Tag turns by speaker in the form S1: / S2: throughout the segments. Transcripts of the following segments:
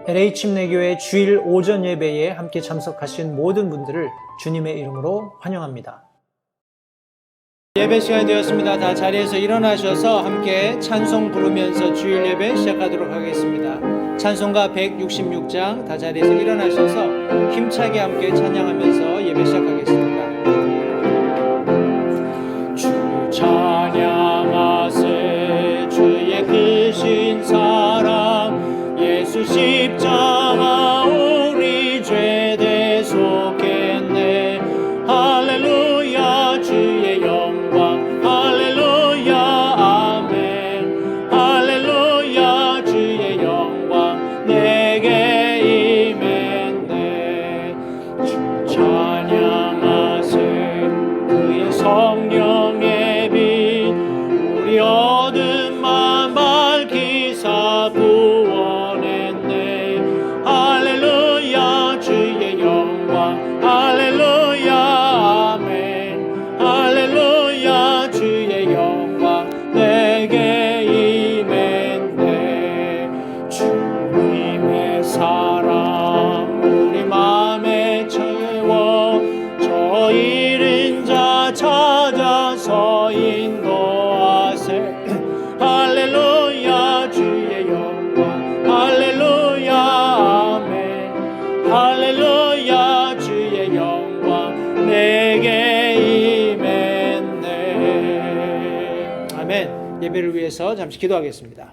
S1: LA 침례교회 주일 오전 예배에 함께 참석하신 모든 분들을 주님의 이름으로 환영합니다. 예배 시간이 되었습니다. 다 자리에서 일어나셔서 함께 찬송 부르면서 주일 예배 시작하도록 하겠습니다. 찬송가 166장 다 자리에서 일어나셔서 힘차게 함께 찬양하면서 예배 시작하겠습니다. 주 찬양하세 주의 크신 사랑 예수 십자가 우리 죄 대속했네. 할렐루야 주의 영광 할렐루야 아멘. 할렐루야 주의 영광 내게 임했네. 주 찬양하세 그의 성령의 빛 우리 어둠만 밝히사 구원했네. 할렐루야 주의 영광 할렐루야 아멘. 할렐루야 주의 영광 내게 임했네. 주님의 사랑 우리 마음에 채워 저 잃은 자 찾아서 인도하세. 할렐루야 주의 영광 할렐루야 아멘. 할렐루야 주의 영광 내게 임했네. 아멘. 예배를 위해서 잠시 기도하겠습니다.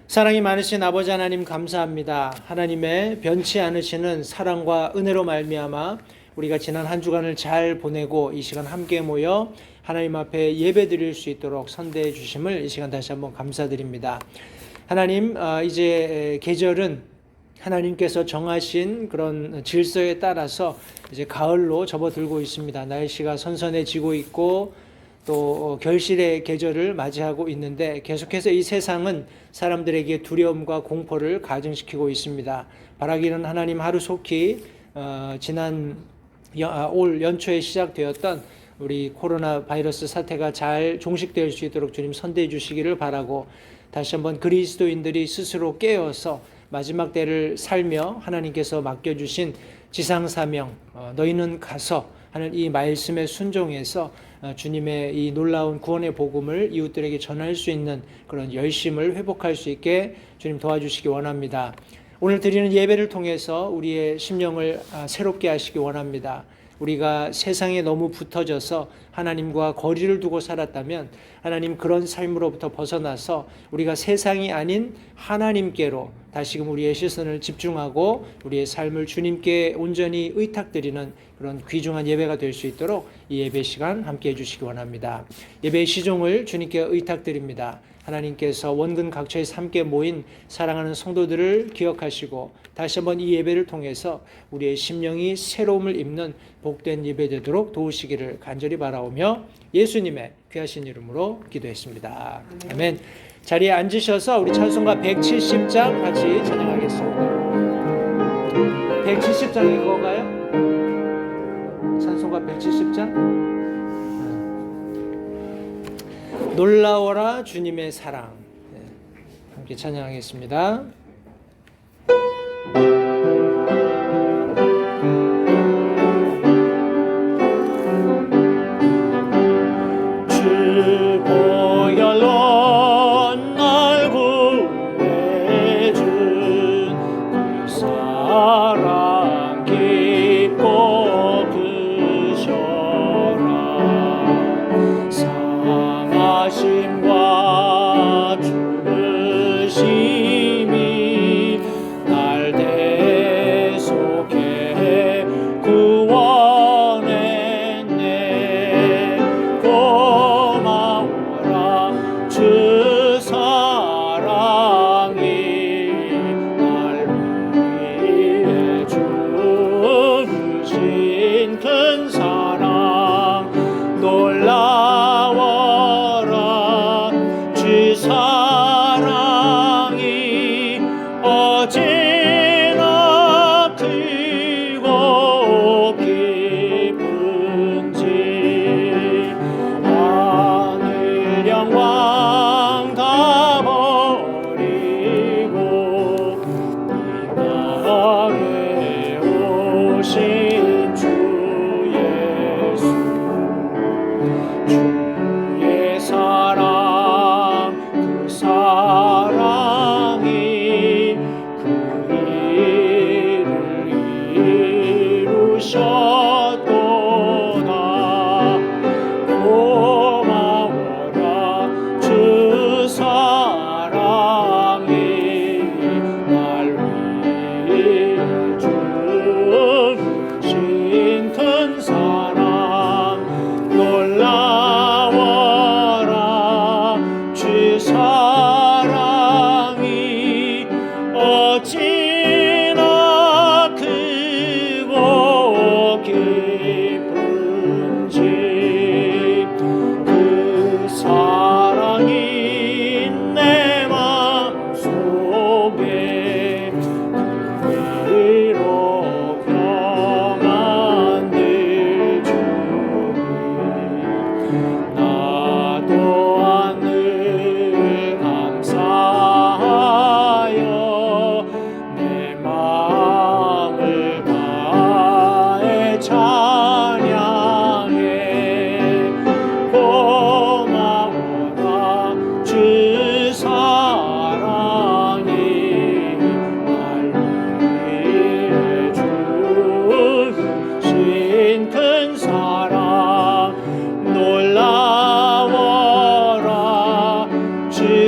S1: 사랑이 많으신 아버지 하나님 감사합니다. 하나님의 변치 않으시는 사랑과 은혜로 말미암아 우리가 지난 한 주간을 잘 보내고 이 시간 함께 모여 하나님 앞에 예배 드릴 수 있도록 선대해 주심을 이 시간 다시 한번 감사드립니다. 하나님, 이제 계절은 하나님께서 정하신 그런 질서에 따라서 이제 가을로 접어들고 있습니다. 날씨가 선선해지고 있고 또 결실의 계절을 맞이하고 있는데 계속해서 이 세상은 사람들에게 두려움과 공포를 가중시키고 있습니다. 바라기는 하나님 하루속히 지난 올 연초에 시작되었던 우리 코로나 바이러스 사태가 잘 종식될 수 있도록 주님 선대해 주시기를 바라고 다시 한번 그리스도인들이 스스로 깨어서 마지막 때를 살며 하나님께서 맡겨주신 지상사명 너희는 가서 하는 이 말씀에 순종해서 주님의 이 놀라운 구원의 복음을 이웃들에게 전할 수 있는 그런 열심을 회복할 수 있게 주님 도와주시기 원합니다. 오늘 드리는 예배를 통해서 우리의 심령을 새롭게 하시기 원합니다. 우리가 세상에 너무 붙어져서 하나님과 거리를 두고 살았다면 하나님 그런 삶으로부터 벗어나서 우리가 세상이 아닌 하나님께로 다시금 우리의 시선을 집중하고 우리의 삶을 주님께 온전히 의탁드리는 그런 귀중한 예배가 될 수 있도록 이 예배 시간 함께 해주시기 원합니다. 예배의 시종을 주님께 의탁드립니다. 하나님께서 원근 각처에서 함께 모인 사랑하는 성도들을 기억하시고 다시 한번 이 예배를 통해서 우리의 심령이 새로움을 입는 복된 예배 되도록 도우시기를 간절히 바라오며 예수님의 귀하신 이름으로 기도했습니다. 아멘. 자리에 앉으셔서 우리 찬송가 170장 같이 찬양하겠습니다. 170장인 건가요? 찬송가 170장? 놀라워라 주님의 사랑. 함께 찬양하겠습니다. 주 보혈로 날 구해준 그 사랑 깊고 크셔라. 상하심과 죽으심이 날 대속해 구원했네. 고마워라 주 사랑이 날 위해 주신 큰 사랑. 놀라워라 주 사랑이 어찌나 크고 깊은지 하늘 영광 다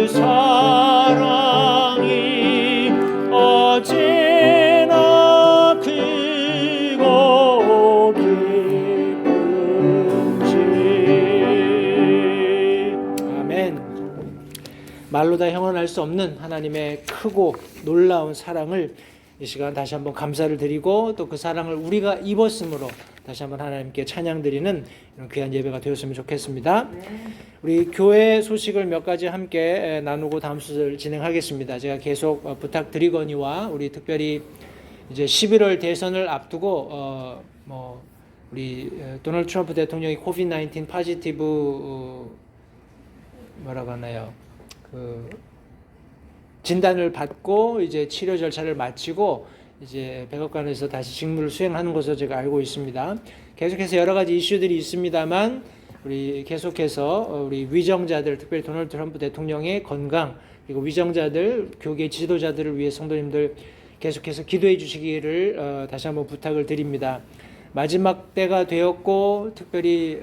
S1: 그 사랑이 어찌나 크고 깊은지. 아멘. 말로 다 형언할 수 없는 하나님의 크고 놀라운 사랑을 이 시간 다시 한번 감사를 드리고 또 그 사랑을 우리가 입었으므로 다시 한번 하나님께 찬양드리는 이런 귀한 예배가 되었으면 좋겠습니다. 우리 교회 소식을 몇 가지 함께 나누고 다음 순서를 진행하겠습니다. 제가 계속 부탁드리거니와 우리 특별히 이제 11월 대선을 앞두고 우리 도널드 트럼프 대통령이 코비드-19 포지티브 뭐라고 하나요? 그 진단을 받고 이제 치료 절차를 마치고 이제 백악관에서 다시 직무를 수행하는 것으로 제가 알고 있습니다. 계속해서 여러 가지 이슈들이 있습니다만 우리 계속해서 우리 위정자들, 특별히 도널드 트럼프 대통령의 건강 그리고 위정자들, 교계 지도자들을 위해 성도님들 계속해서 기도해 주시기를 다시 한번 부탁을 드립니다. 마지막 때가 되었고 특별히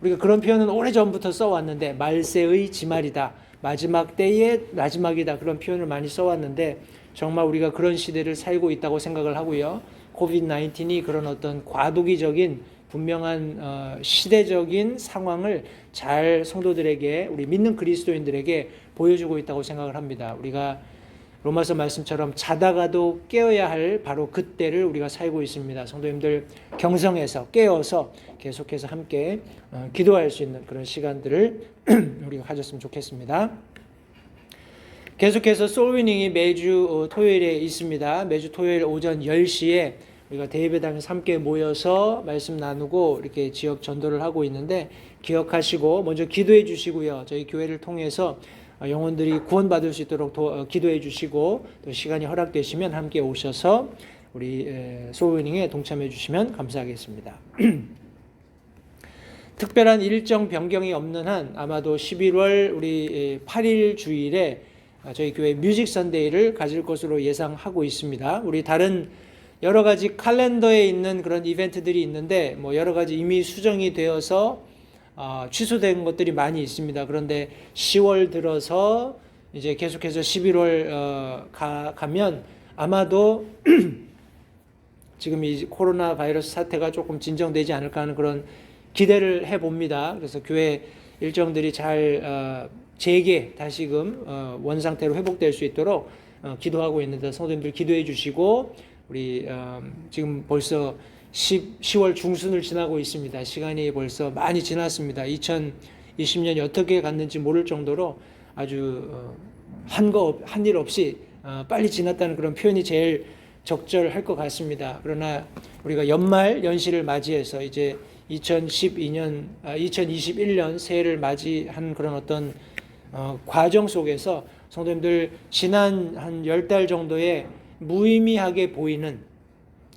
S1: 우리가 그런 표현은 오래전부터 써왔는데 말세의 지말이다. 마지막 때의 마지막이다. 그런 표현을 많이 써왔는데 정말 우리가 그런 시대를 살고 있다고 생각을 하고요. 코비드-19이 그런 어떤 과도기적인 분명한 시대적인 상황을 잘 성도들에게 우리 믿는 그리스도인들에게 보여주고 있다고 생각을 합니다. 우리가 로마서 말씀처럼 자다가도 깨어야 할 바로 그때를 우리가 살고 있습니다. 성도님들 경성해서 깨어서 계속해서 함께 기도할 수 있는 그런 시간들을 우리가 가졌으면 좋겠습니다. 계속해서 소울위닝이 매주 토요일에 있습니다. 매주 토요일 오전 10시에 우리가 대예배당에서 함께 모여서 말씀 나누고 이렇게 지역 전도를 하고 있는데 기억하시고 먼저 기도해 주시고요. 저희 교회를 통해서 영혼들이 구원받을 수 있도록 기도해 주시고 또 시간이 허락되시면 함께 오셔서 우리 소울위닝에 동참해 주시면 감사하겠습니다. 특별한 일정 변경이 없는 한 아마도 11월 우리 8일 주일에 저희 교회 뮤직 선데이를 가질 것으로 예상하고 있습니다. 우리 다른 여러 가지 칼렌더에 있는 그런 이벤트들이 있는데 뭐 여러 가지 이미 수정이 되어서 취소된 것들이 많이 있습니다. 그런데 10월 들어서 이제 계속해서 11월 가면 아마도 지금 이 코로나 바이러스 사태가 조금 진정되지 않을까 하는 그런 기대를 해봅니다. 그래서 교회 일정들이 잘 재개 다시금 원상태로 회복될 수 있도록 기도하고 있는데 성도님들 기도해 주시고 우리 지금 벌써 10월 중순을 지나고 있습니다. 시간이 벌써 많이 지났습니다. 2020년이 어떻게 갔는지 모를 정도로 아주 한 일 없이 빨리 지났다는 그런 표현이 제일 적절할 것 같습니다. 그러나 우리가 연말 연시를 맞이해서 이제 2021년 새해를 맞이한 그런 어떤 과정 속에서 성도님들 지난 한 10달 정도의 무의미하게 보이는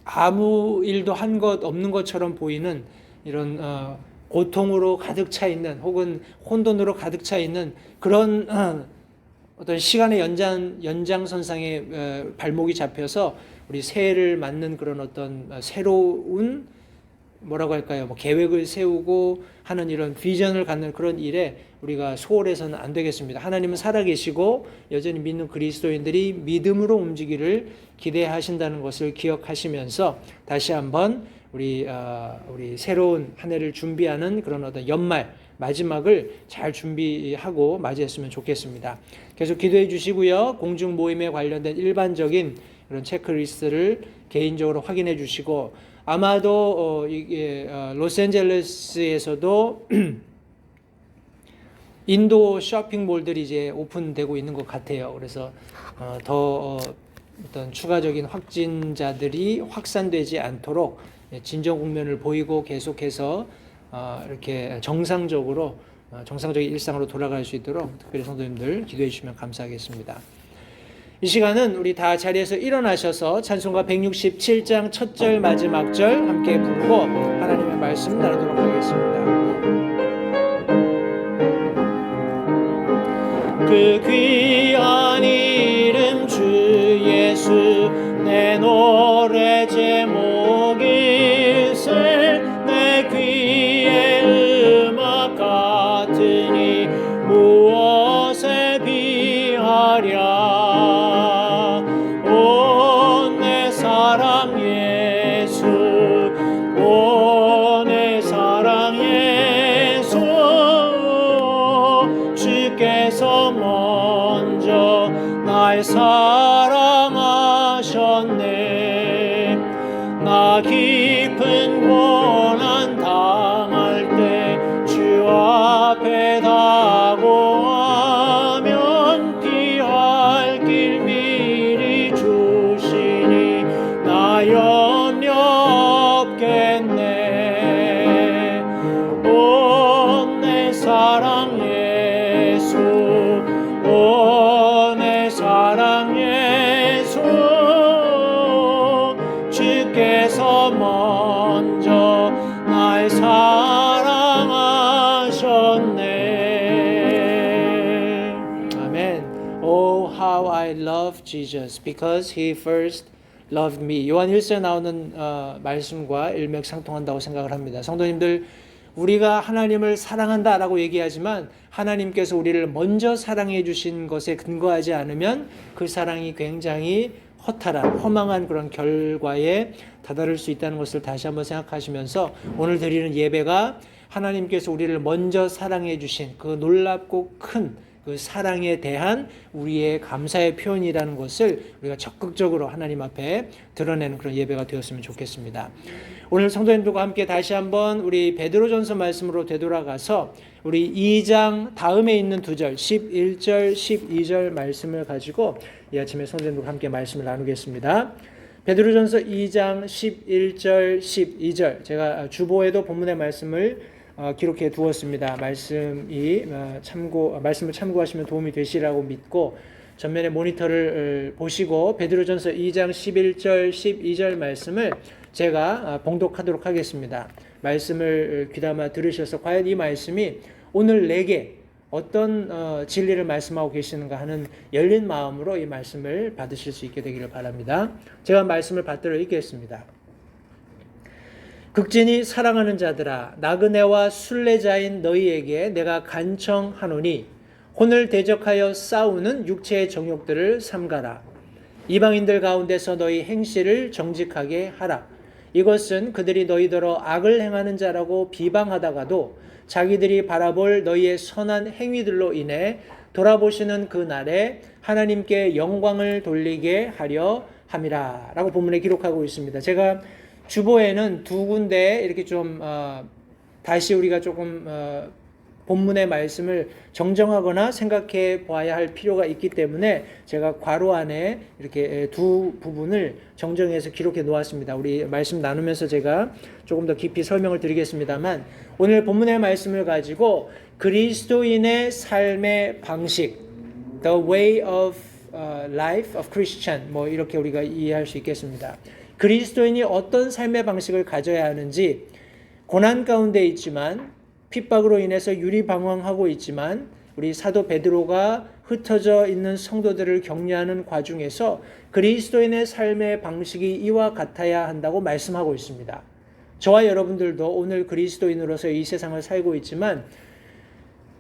S1: 아무 일도 한 것 없는 것처럼 보이는 이런 고통으로 가득 차 있는 혹은 혼돈으로 가득 차 있는 그런 어떤 시간의 연장선상에 발목이 잡혀서 우리 새해를 맞는 그런 어떤 새로운 뭐라고 할까요? 뭐 계획을 세우고 하는 이런 비전을 갖는 그런 일에 우리가 소홀해서는 안 되겠습니다. 하나님은 살아계시고 여전히 믿는 그리스도인들이 믿음으로 움직이기를 기대하신다는 것을 기억하시면서 다시 한번 우리 새로운 한 해를 준비하는 그런 어떤 연말 마지막을 잘 준비하고 맞이했으면 좋겠습니다. 계속 기도해 주시고요. 공중 모임에 관련된 일반적인 그런 체크리스트를 개인적으로 확인해 주시고 아마도 이게 로스앤젤레스에서도 인도 쇼핑몰들이 이제 오픈되고 있는 것 같아요. 그래서 더 어떤 추가적인 확진자들이 확산되지 않도록 진정 국면을 보이고 계속해서 이렇게 정상적인 일상으로 돌아갈 수 있도록 특별히 성도님들 기도해 주시면 감사하겠습니다. 이 시간은 우리 다 자리에서 일어나셔서 찬송가 167장 첫 절 마지막 절 함께 부르고 하나님의 말씀 나누도록 하겠습니다. 그 귀한 이름 주 예수 내 노래 제목일세 내 귀에 음악 같으니 무엇에 오 내 사랑 예수 오 내 사랑 예수 주께서 먼저 날 사랑하셨네 나 깊은 고난 당할 때 주 앞에 다고하면 피할 길 미리 주시니 나 염려 없겠네 오 내 사랑 예수 오 내 사랑 예수 주께서 먼저 날 사랑하셨네. 아멘. Oh, how I love Jesus because He first loved me. 요한 1서에 나오는 말씀과 일맥상통한다고 생각을 합니다. 성도님들, 우리가 하나님을 사랑한다라고 얘기하지만 하나님께서 우리를 먼저 사랑해 주신 것에 근거하지 않으면 그 사랑이 굉장히 허탈한 허망한 그런 결과에 다다를 수 있다는 것을 다시 한번 생각하시면서 오늘 드리는 예배가 하나님께서 우리를 먼저 사랑해 주신 그 놀랍고 큰 그 사랑에 대한 우리의 감사의 표현이라는 것을 우리가 적극적으로 하나님 앞에 드러내는 그런 예배가 되었으면 좋겠습니다. 오늘 성도님들과 함께 다시 한번 우리 베드로전서 말씀으로 되돌아가서 우리 2장 다음에 있는 2절 11절 12절 말씀을 가지고 이 아침에 성도님들과 함께 말씀을 나누겠습니다. 베드로전서 2장 11절 12절 제가 주보에도 본문의 말씀을 기록해 두었습니다. 말씀을 참고하시면 도움이 되시라고 믿고 전면에 모니터를 보시고 베드로전서 2장 11절 12절 말씀을 제가 봉독하도록 하겠습니다. 말씀을 귀담아 들으셔서 과연 이 말씀이 오늘 내게 어떤 진리를 말씀하고 계시는가 하는 열린 마음으로 이 말씀을 받으실 수 있게 되기를 바랍니다. 제가 말씀을 받들어 읽겠습니다. 극진히 사랑하는 자들아 나그네와 순례자인 너희에게 내가 간청하노니 혼을 대적하여 싸우는 육체의 정욕들을 삼가라. 이방인들 가운데서 너희 행실을 정직하게 하라. 이것은 그들이 너희더러 악을 행하는 자라고 비방하다가도 자기들이 바라볼 너희의 선한 행위들로 인해 돌아보시는 그 날에 하나님께 영광을 돌리게 하려 함이라 라고 본문에 기록하고 있습니다. 제가 주보에는 두 군데 이렇게 좀 다시 우리가 조금 본문의 말씀을 정정하거나 생각해 봐야 할 필요가 있기 때문에 제가 괄호 안에 이렇게 두 부분을 정정해서 기록해 놓았습니다. 우리 말씀 나누면서 제가 조금 더 깊이 설명을 드리겠습니다만 오늘 본문의 말씀을 가지고 그리스도인의 삶의 방식, the way of life of Christian 뭐 이렇게 우리가 이해할 수 있겠습니다. 그리스도인이 어떤 삶의 방식을 가져야 하는지 고난 가운데 있지만 핍박으로 인해서 유리방황하고 있지만 우리 사도 베드로가 흩어져 있는 성도들을 격려하는 과정에서 그리스도인의 삶의 방식이 이와 같아야 한다고 말씀하고 있습니다. 저와 여러분들도 오늘 그리스도인으로서 이 세상을 살고 있지만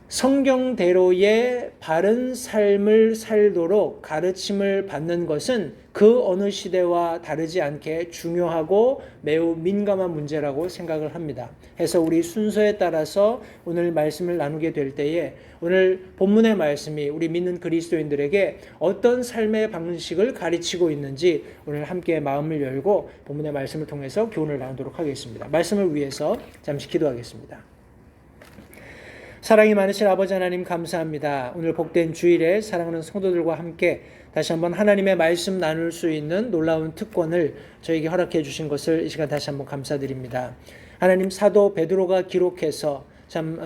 S1: 성경대로의 바른 삶을 살도록 가르침을 받는 것은 그 어느 시대와 다르지 않게 중요하고 매우 민감한 문제라고 생각을 합니다. 해서 우리 순서에 따라서 오늘 말씀을 나누게 될 때에 오늘 본문의 말씀이 우리 믿는 그리스도인들에게 어떤 삶의 방식을 가르치고 있는지 오늘 함께 마음을 열고 본문의 말씀을 통해서 교훈을 나누도록 하겠습니다. 말씀을 위해서 잠시 기도하겠습니다. 사랑이 많으신 아버지 하나님 감사합니다. 오늘 복된 주일에 사랑하는 성도들과 함께 다시 한번 하나님의 말씀 나눌 수 있는 놀라운 특권을 저에게 허락해 주신 것을 이 시간 다시 한번 감사드립니다. 하나님 사도 베드로가 기록해서 참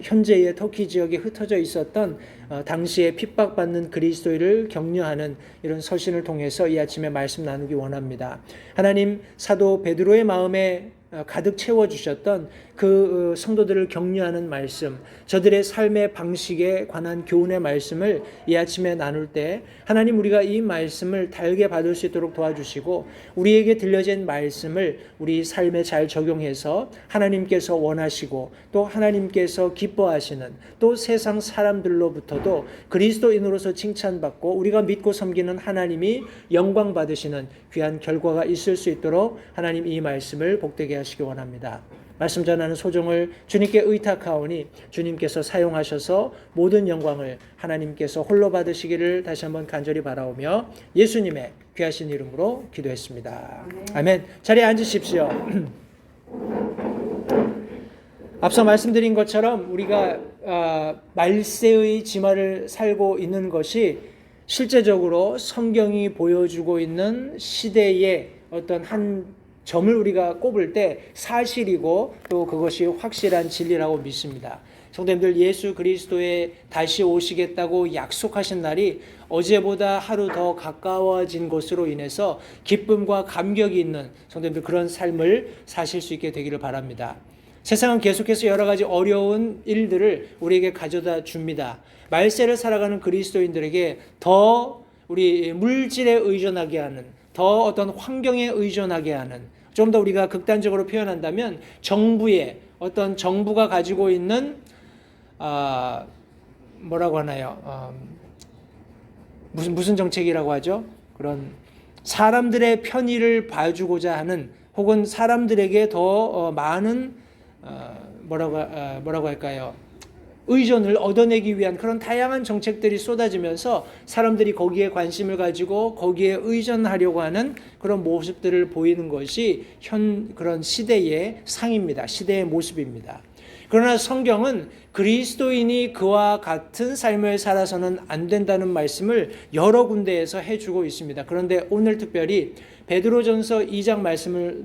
S1: 현재의 터키 지역에 흩어져 있었던 당시에 핍박받는 그리스도인을 격려하는 이런 서신을 통해서 이 아침에 말씀 나누기 원합니다. 하나님 사도 베드로의 마음에 가득 채워주셨던 그 성도들을 격려하는 말씀, 저들의 삶의 방식에 관한 교훈의 말씀을 이 아침에 나눌 때 하나님, 우리가 이 말씀을 달게 받을 수 있도록 도와주시고 우리에게 들려진 말씀을 우리 삶에 잘 적용해서 하나님께서 원하시고 또 하나님께서 기뻐하시는, 또 세상 사람들로부터도 그리스도인으로서 칭찬받고 우리가 믿고 섬기는 하나님이 영광 받으시는 귀한 결과가 있을 수 있도록 하나님 이 말씀을 복되게 하시기 원합니다. 말씀 전하는 소정을 주님께 의탁하오니 주님께서 사용하셔서 모든 영광을 하나님께서 홀로 받으시기를 다시 한번 간절히 바라오며 예수님의 귀하신 이름으로 기도했습니다. 아멘. 자리에 앉으십시오. 앞서 말씀드린 것처럼 우리가 말세의 지말을 살고 있는 것이 실제적으로 성경이 보여주고 있는 시대의 어떤 한 점을 우리가 꼽을 때 사실이고 또 그것이 확실한 진리라고 믿습니다. 성도님들, 예수 그리스도의 다시 오시겠다고 약속하신 날이 어제보다 하루 더 가까워진 것으로 인해서 기쁨과 감격이 있는 성도님들, 그런 삶을 사실 수 있게 되기를 바랍니다. 세상은 계속해서 여러 가지 어려운 일들을 우리에게 가져다 줍니다. 말세를 살아가는 그리스도인들에게 더 우리 물질에 의존하게 하는, 더 어떤 환경에 의존하게 하는, 좀 더 우리가 극단적으로 표현한다면 정부의 어떤 정부가 가지고 있는 뭐라고 하나요? 무슨 정책이라고 하죠? 그런 사람들의 편의를 봐주고자 하는, 혹은 사람들에게 더 많은 뭐라고 할까요? 의존을 얻어내기 위한 그런 다양한 정책들이 쏟아지면서 사람들이 거기에 관심을 가지고 거기에 의존하려고 하는 그런 모습들을 보이는 것이 그런 시대의 상입니다. 시대의 모습입니다. 그러나 성경은 그리스도인이 그와 같은 삶을 살아서는 안 된다는 말씀을 여러 군데에서 해주고 있습니다. 그런데 오늘 특별히 베드로전서 2장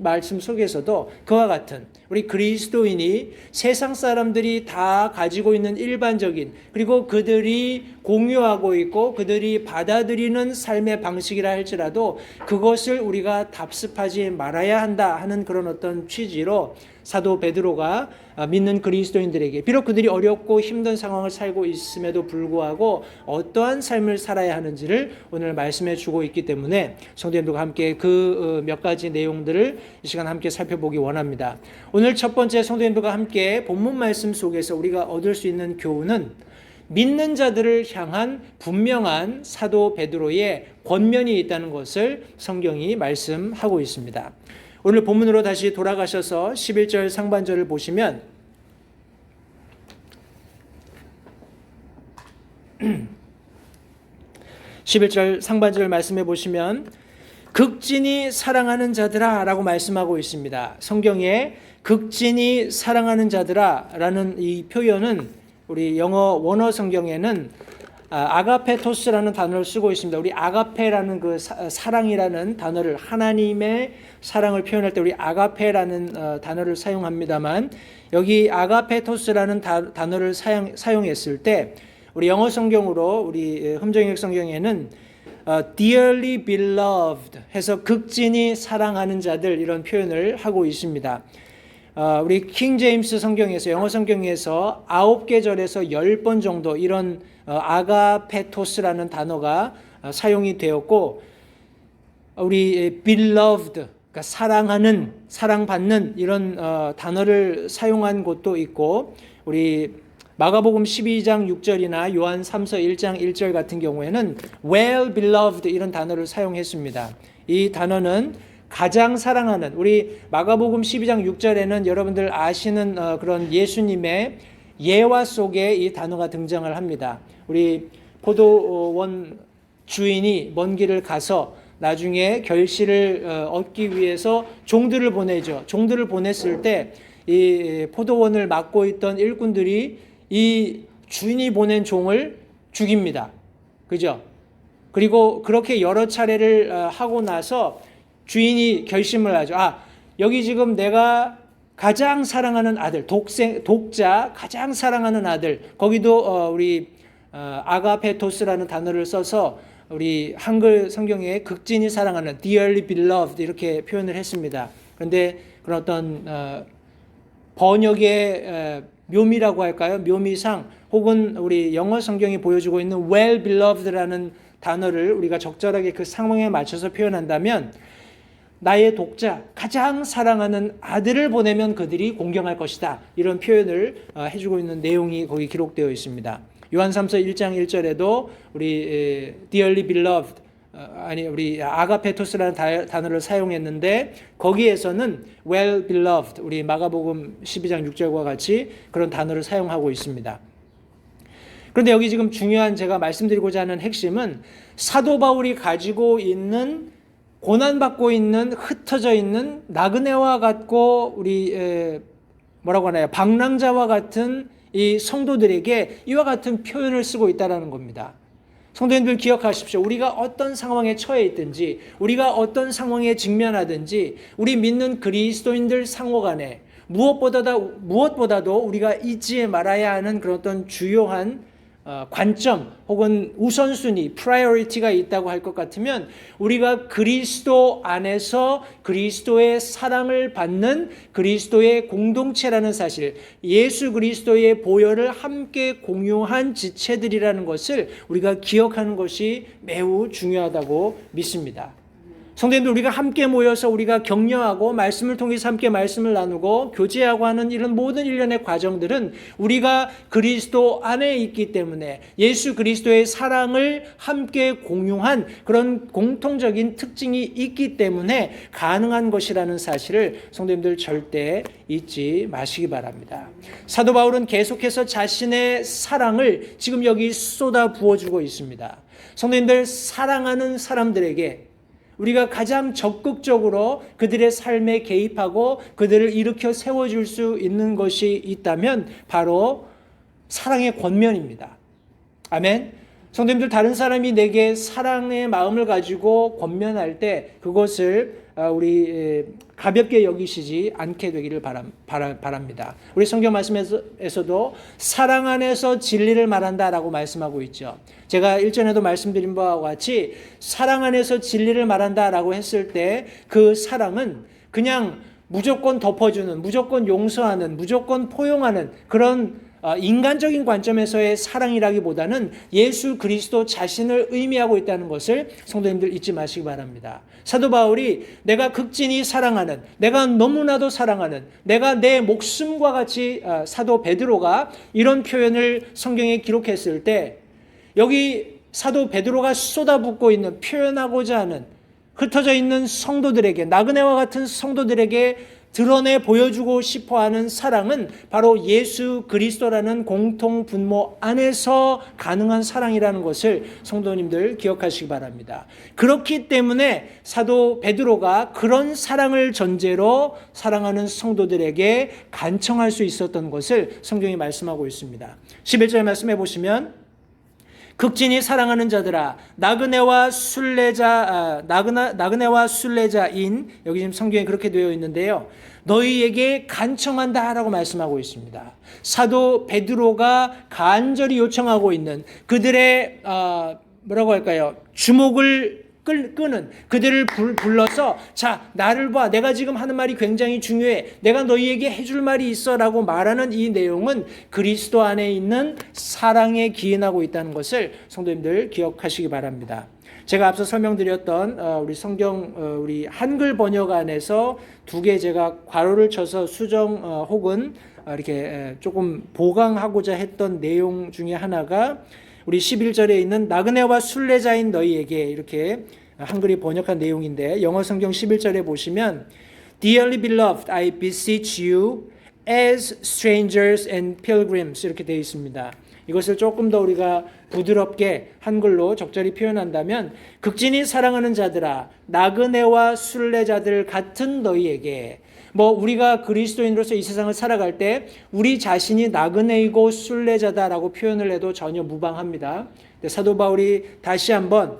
S1: 말씀 속에서도 그와 같은 우리 그리스도인이 세상 사람들이 다 가지고 있는 일반적인, 그리고 그들이 공유하고 있고 그들이 받아들이는 삶의 방식이라 할지라도 그것을 우리가 답습하지 말아야 한다 하는 그런 어떤 취지로 사도 베드로가 믿는 그리스도인들에게, 비록 그들이 어렵고 힘든 상황을 살고 있음에도 불구하고 어떠한 삶을 살아야 하는지를 오늘 말씀해 주고 있기 때문에 성도님들과 함께 그 몇 가지 내용들을 이 시간 함께 살펴보기 원합니다. 오늘 첫 번째, 성도님들과 함께 본문 말씀 속에서 우리가 얻을 수 있는 교훈은 믿는 자들을 향한 분명한 사도 베드로의 권면이 있다는 것을 성경이 말씀하고 있습니다. 오늘 본문으로 다시 돌아가셔서 11절 상반절을 보시면 11절 상반절 말씀해 보시면 극진히 사랑하는 자들아 라고 말씀하고 있습니다. 성경에 극진히 사랑하는 자들아 라는 이 표현은 우리 영어 원어 성경에는 아가페토스라는 단어를 쓰고 있습니다. 우리 아가페라는 그 사랑이라는 단어를, 하나님의 사랑을 표현할 때 우리 아가페라는 단어를 사용합니다만, 여기 아가페토스라는 단어를 사용했을 때 우리 영어 성경으로, 우리 흠정역 성경에는 dearly beloved 해서 극진히 사랑하는 자들, 이런 표현을 하고 있습니다. 우리 킹 제임스 성경에서, 영어 성경에서 9계절에서 10번 정도 이런 아가페토스라는 단어가 사용이 되었고, 우리 beloved, 그러니까 사랑하는, 사랑받는 이런 단어를 사용한 곳도 있고, 우리 마가복음 12장 6절이나 요한 3서 1장 1절 같은 경우에는 well beloved 이런 단어를 사용했습니다. 이 단어는 가장 사랑하는, 우리 마가복음 12장 6절에는 여러분들 아시는 그런 예수님의 예화 속에 이 단어가 등장을 합니다. 우리 포도원 주인이 먼 길을 가서 나중에 결실을 얻기 위해서 종들을 보내죠. 종들을 보냈을 때 이 포도원을 맡고 있던 일꾼들이 이 주인이 보낸 종을 죽입니다. 그죠? 그리고 그렇게 여러 차례를 하고 나서 주인이 결심을 하죠. 여기 지금 내가 가장 사랑하는 아들, 독자, 가장 사랑하는 아들, 거기도 우리 아가페토스라는 단어를 써서 우리 한글 성경에 극진히 사랑하는 dearly beloved 이렇게 표현을 했습니다. 그런데 그런 어떤 번역의 묘미라고 할까요? 묘미상 혹은 우리 영어 성경이 보여주고 있는 well beloved라는 단어를 우리가 적절하게 그 상황에 맞춰서 표현한다면 나의 독자, 가장 사랑하는 아들을 보내면 그들이 공경할 것이다. 이런 표현을 해주고 있는 내용이 거기 기록되어 있습니다. 요한삼서 1장 1절에도 우리 dearly beloved 우리 아가페토스라는 단어를 사용했는데 거기에서는 well beloved 우리 마가복음 12장 6절과 같이 그런 단어를 사용하고 있습니다. 그런데 여기 지금 중요한 제가 말씀드리고자 하는 핵심은 사도 바울이 가지고 있는 고난받고 있는 흩어져 있는 나그네와 같고 우리 뭐라고 하나요? 방랑자와 같은 이 성도들에게 이와 같은 표현을 쓰고 있다는 겁니다. 성도님들 기억하십시오. 우리가 어떤 상황에 처해 있든지 우리가 어떤 상황에 직면하든지 우리 믿는 그리스도인들 상호 간에 무엇보다도 우리가 잊지 말아야 하는 그런 어떤 주요한 관점 혹은 우선순위, 프라이어리티가 있다고 할 것 같으면 우리가 그리스도 안에서 그리스도의 사랑을 받는 그리스도의 공동체라는 사실, 예수 그리스도의 보혈을 함께 공유한 지체들이라는 것을 우리가 기억하는 것이 매우 중요하다고 믿습니다. 성도님들 우리가 함께 모여서 우리가 격려하고 말씀을 통해서 함께 말씀을 나누고 교제하고 하는 이런 모든 일련의 과정들은 우리가 그리스도 안에 있기 때문에 예수 그리스도의 사랑을 함께 공유한 그런 공통적인 특징이 있기 때문에 가능한 것이라는 사실을 성도님들 절대 잊지 마시기 바랍니다. 사도 바울은 계속해서 자신의 사랑을 지금 여기 쏟아 부어주고 있습니다. 성도님들 사랑하는 사람들에게 우리가 가장 적극적으로 그들의 삶에 개입하고 그들을 일으켜 세워줄 수 있는 것이 있다면 바로 사랑의 권면입니다. 아멘. 성도님들 다른 사람이 내게 사랑의 마음을 가지고 권면할 때 그것을 우리 가볍게 여기시지 않게 되기를 바랍니다. 우리 성경 말씀에서도 사랑 안에서 진리를 말한다라고 말씀하고 있죠. 제가 일전에도 말씀드린 바와 같이 사랑 안에서 진리를 말한다라고 했을 때 그 사랑은 그냥 무조건 덮어주는, 무조건 용서하는, 무조건 포용하는 그런 인간적인 관점에서의 사랑이라기보다는 예수 그리스도 자신을 의미하고 있다는 것을 성도님들 잊지 마시기 바랍니다. 사도 바울이 내가 극진히 사랑하는, 내가 너무나도 사랑하는, 내가 내 목숨과 같이 사도 베드로가 이런 표현을 성경에 기록했을 때 여기 사도 베드로가 쏟아붓고 있는 표현하고자 하는 흩어져 있는 성도들에게 나그네와 같은 성도들에게 드러내 보여주고 싶어하는 사랑은 바로 예수 그리스도라는 공통 분모 안에서 가능한 사랑이라는 것을 성도님들 기억하시기 바랍니다. 그렇기 때문에 사도 베드로가 그런 사랑을 전제로 사랑하는 성도들에게 간청할 수 있었던 것을 성경이 말씀하고 있습니다. 11절 말씀해 보시면 극진히 사랑하는 자들아 나그네와 순례자인 여기 지금 성경에 그렇게 되어 있는데요. 너희에게 간청한다라고 말씀하고 있습니다. 사도 베드로가 간절히 요청하고 있는 그들의 뭐라고 할까요? 주목을 끄는 그들을 불러서 자 나를 봐 내가 지금 하는 말이 굉장히 중요해 내가 너희에게 해줄 말이 있어 라고 말하는 이 내용은 그리스도 안에 있는 사랑에 기인하고 있다는 것을 성도님들 기억하시기 바랍니다. 제가 앞서 설명드렸던 우리 성경 우리 한글 번역안에서 두 개 제가 괄호를 쳐서 수정 혹은 이렇게 조금 보강하고자 했던 내용 중에 하나가 우리 11절에 있는 나그네와 순례자인 너희에게 이렇게 한글이 번역한 내용인데 영어 성경 11절에 보시면 Dearly beloved, I beseech you as strangers and pilgrims 이렇게 되어 있습니다. 이것을 조금 더 우리가 부드럽게 한글로 적절히 표현한다면 극진히 사랑하는 자들아 나그네와 순례자들 같은 너희에게 우리가 그리스도인으로서 이 세상을 살아갈 때 우리 자신이 나그네이고 순례자다라고 표현을 해도 전혀 무방합니다. 사도 바울이 다시 한번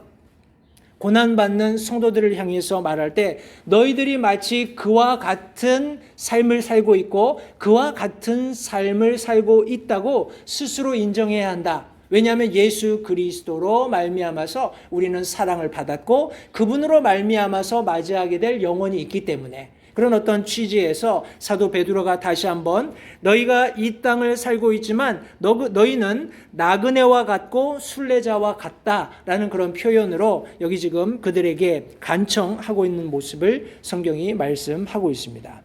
S1: 고난받는 성도들을 향해서 말할 때 너희들이 마치 그와 같은 삶을 살고 있고 그와 같은 삶을 살고 있다고 스스로 인정해야 한다. 왜냐하면 예수 그리스도로 말미암아서 우리는 사랑을 받았고 그분으로 말미암아서 맞이하게 될 영혼이 있기 때문에 그런 어떤 취지에서 사도 베드로가 다시 한번 너희가 이 땅을 살고 있지만 너희는 나그네와 같고 순례자와 같다라는 그런 표현으로 여기 지금 그들에게 간청하고 있는 모습을 성경이 말씀하고 있습니다.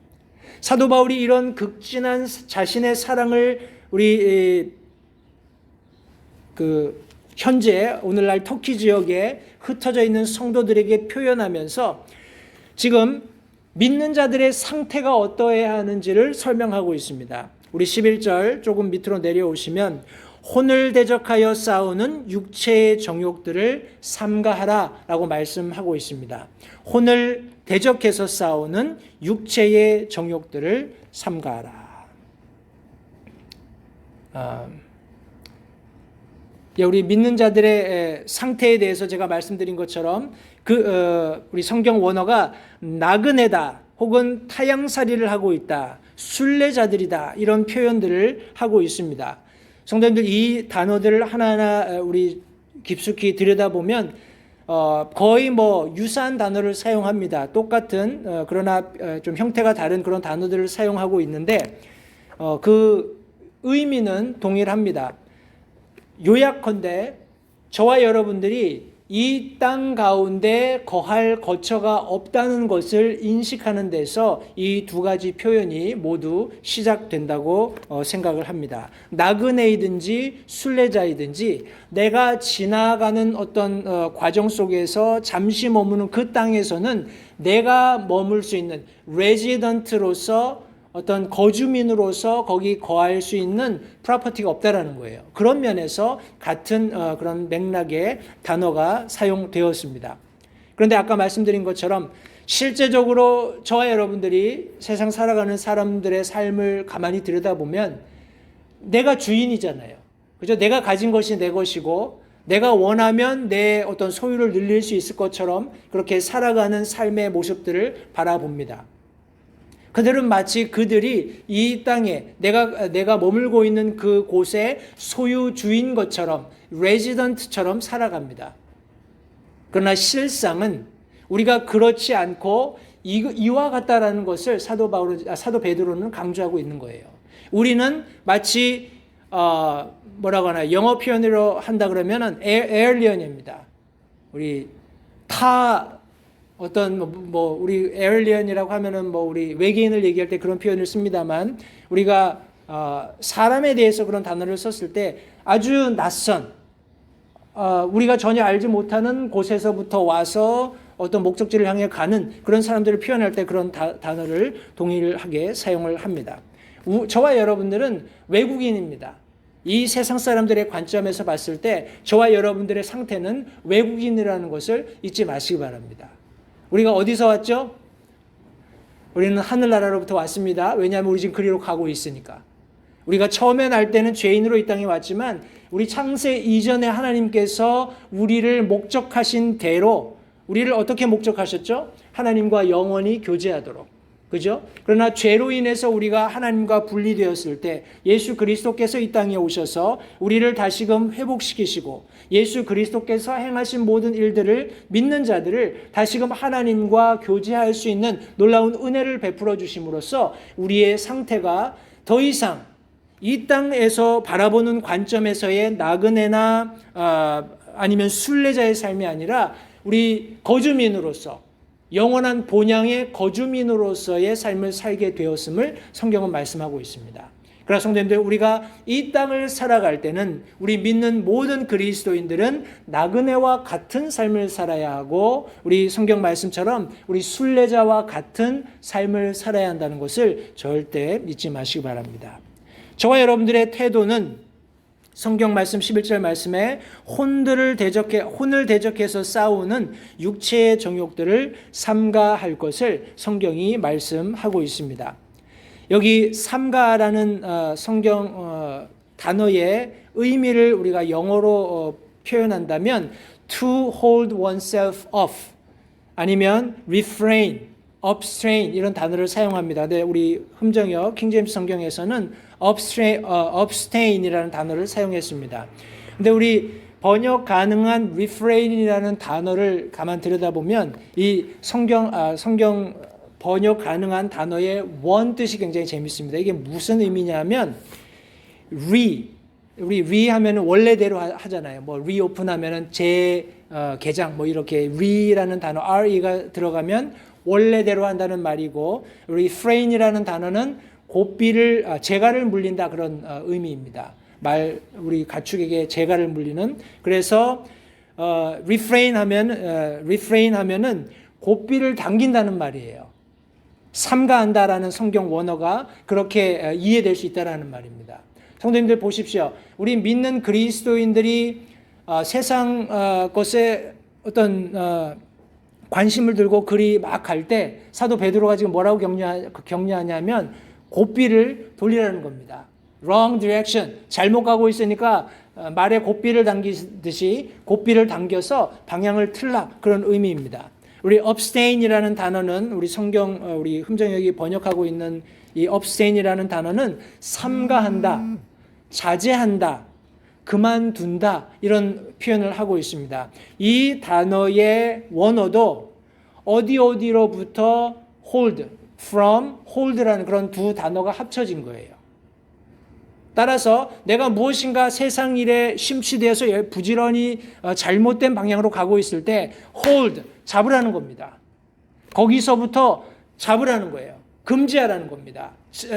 S1: 사도 바울이 이런 극진한 자신의 사랑을 우리 현재 오늘날 터키 지역에 흩어져 있는 성도들에게 표현하면서 지금 믿는 자들의 상태가 어떠해야 하는지를 설명하고 있습니다. 우리 11절 조금 밑으로 내려오시면 혼을 대적하여 싸우는 육체의 정욕들을 삼가하라 라고 말씀하고 있습니다. 혼을 대적해서 싸우는 육체의 정욕들을 삼가하라. 우리 믿는 자들의 상태에 대해서 제가 말씀드린 것처럼 우리 성경 원어가 나그네다 혹은 타향살이를 하고 있다, 순례자들이다 이런 표현들을 하고 있습니다. 성도님들 이 단어들을 하나하나 우리 깊숙이 들여다보면 거의 유사한 단어를 사용합니다. 똑같은 그러나 좀 형태가 다른 그런 단어들을 사용하고 있는데 그 의미는 동일합니다. 요약컨대 저와 여러분들이 이 땅 가운데 거할 거처가 없다는 것을 인식하는 데서 이 두 가지 표현이 모두 시작된다고 생각을 합니다. 나그네이든지 순례자이든지 내가 지나가는 어떤 과정 속에서 잠시 머무는 그 땅에서는 내가 머물 수 있는 레지던트로서 어떤 거주민으로서 거기 거할 수 있는 프로퍼티가 없다라는 거예요. 그런 면에서 같은 그런 맥락의 단어가 사용되었습니다. 그런데 아까 말씀드린 것처럼 실제적으로 저와 여러분들이 세상 살아가는 사람들의 삶을 가만히 들여다보면 내가 주인이잖아요. 그죠? 내가 가진 것이 내 것이고 내가 원하면 내 어떤 소유를 늘릴 수 있을 것처럼 그렇게 살아가는 삶의 모습들을 바라봅니다. 그들은 마치 그들이 이 땅에 내가 머물고 있는 그 곳의 소유주인 것처럼 레지던트처럼 살아갑니다. 그러나 실상은 우리가 그렇지 않고 이와 같다라는 것을 사도 베드로는 강조하고 있는 거예요. 우리는 마치 뭐라고 하나 영어 표현으로 한다 그러면은 에얼리언입니다. 우리 우리 에얼리언이라고 하면은 우리 외계인을 얘기할 때 그런 표현을 씁니다만 우리가 사람에 대해서 그런 단어를 썼을 때 아주 낯선 우리가 전혀 알지 못하는 곳에서부터 와서 어떤 목적지를 향해 가는 그런 사람들을 표현할 때 그런 단어를 동일하게 사용을 합니다. 저와 여러분들은 외국인입니다. 이 세상 사람들의 관점에서 봤을 때 저와 여러분들의 상태는 외국인이라는 것을 잊지 마시기 바랍니다. 우리가 어디서 왔죠? 우리는 하늘나라로부터 왔습니다. 왜냐하면 우리 지금 그리로 가고 있으니까. 우리가 처음에 날 때는 죄인으로 이 땅에 왔지만 우리 창세 이전에 하나님께서 우리를 목적하신 대로 우리를 어떻게 목적하셨죠? 하나님과 영원히 교제하도록. 그죠? 그러나 죄로 인해서 우리가 하나님과 분리되었을 때 예수 그리스도께서 이 땅에 오셔서 우리를 다시금 회복시키시고 예수 그리스도께서 행하신 모든 일들을 믿는 자들을 다시금 하나님과 교제할 수 있는 놀라운 은혜를 베풀어 주심으로써 우리의 상태가 더 이상 이 땅에서 바라보는 관점에서의 나그네나 아니면 순례자의 삶이 아니라 우리 거주민으로서 영원한 본향의 거주민으로서의 삶을 살게 되었음을 성경은 말씀하고 있습니다. 그러나 성도님들 우리가 이 땅을 살아갈 때는 우리 믿는 모든 그리스도인들은 나그네와 같은 삶을 살아야 하고 우리 성경 말씀처럼 우리 순례자와 같은 삶을 살아야 한다는 것을 절대 잊지 마시기 바랍니다. 저와 여러분들의 태도는 성경 말씀 11절 말씀에 혼을 대적해서 싸우는 육체의 정욕들을 삼가할 것을 성경이 말씀하고 있습니다. 여기 삼가라는 성경 단어의 의미를 우리가 영어로 표현한다면 to hold oneself off 아니면 refrain, abstain 이런 단어를 사용합니다. 근데 우리 흠정역 킹제임스 성경에서는 abstain이라는 단어를 사용했습니다. 근데 우리 번역 가능한 refrain이라는 단어를 가만 들여다보면 이 성경 번역 가능한 단어의 원 뜻이 굉장히 재밌습니다. 이게 무슨 의미냐면 우리 하면은 원래대로 하잖아요. 뭐 리오픈 하면은 개장 뭐 이렇게 re라는 단어 re가 들어가면 원래대로 한다는 말이고, refrain이라는 단어는 고삐를 재갈을 물린다 그런 의미입니다. 우리 가축에게 재갈을 물리는. 그래서 refrain 하면은 고삐를 당긴다는 말이에요. 삼가한다라는 성경 원어가 그렇게 이해될 수 있다라는 말입니다. 성도님들 보십시오. 우리 믿는 그리스도인들이 세상 것에 어떤 관심을 들고 그리 막 갈 때 사도 베드로가 지금 뭐라고 격려하냐면 고삐를 돌리라는 겁니다. wrong direction. 잘못 가고 있으니까 말에 고삐를 당기듯이 고삐를 당겨서 방향을 틀라, 그런 의미입니다. 우리 abstain이라는 단어는 우리 성경 우리 흠정역이 번역하고 있는 이 abstain이라는 단어는 삼가한다, 자제한다, 그만둔다, 이런 표현을 하고 있습니다. 이 단어의 원어도 어디로부터 hold, from, hold라는 그런 두 단어가 합쳐진 거예요. 따라서 내가 무엇인가 세상 일에 심취되어서 부지런히 잘못된 방향으로 가고 있을 때 hold, 잡으라는 겁니다. 거기서부터 잡으라는 거예요. 금지하라는 겁니다.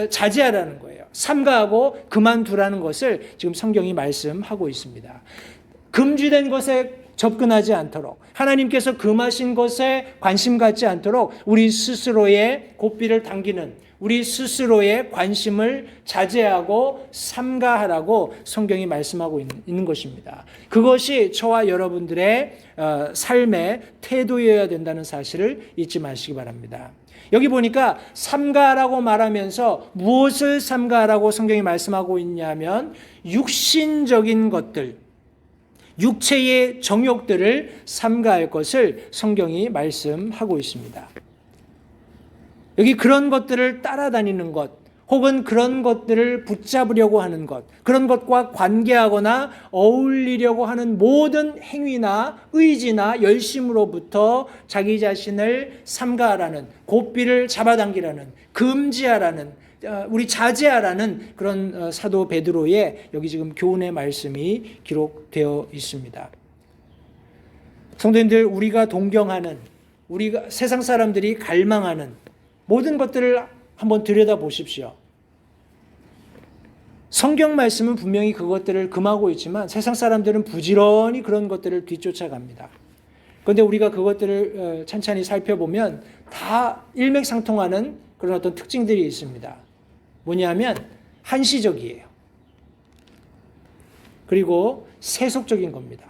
S1: 자제하라는 거예요. 삼가하고 그만두라는 것을 지금 성경이 말씀하고 있습니다. 금지된 것에 접근하지 않도록, 하나님께서 금하신 것에 관심 갖지 않도록 우리 스스로의 고삐를 당기는, 우리 스스로의 관심을 자제하고 삼가하라고 성경이 말씀하고 있는 것입니다. 그것이 저와 여러분들의 삶의 태도여야 된다는 사실을 잊지 마시기 바랍니다. 여기 보니까 삼가라고 말하면서 무엇을 삼가라고 성경이 말씀하고 있냐면 육신적인 것들, 육체의 정욕들을 삼가할 것을 성경이 말씀하고 있습니다. 여기 그런 것들을 따라다니는 것, 혹은 그런 것들을 붙잡으려고 하는 것, 그런 것과 관계하거나 어울리려고 하는 모든 행위나 의지나 열심으로부터 자기 자신을 삼가하라는, 고삐를 잡아당기라는, 금지하라는, 우리 자제하라는 그런 사도 베드로의 여기 지금 교훈의 말씀이 기록되어 있습니다. 성도님들, 우리가 동경하는, 우리가 세상 사람들이 갈망하는 모든 것들을 한번 들여다보십시오. 성경 말씀은 분명히 그것들을 금하고 있지만 세상 사람들은 부지런히 그런 것들을 뒤쫓아갑니다. 그런데 우리가 그것들을 찬찬히 살펴보면 다 일맥상통하는 그런 어떤 특징들이 있습니다. 뭐냐면 한시적이에요. 그리고 세속적인 겁니다.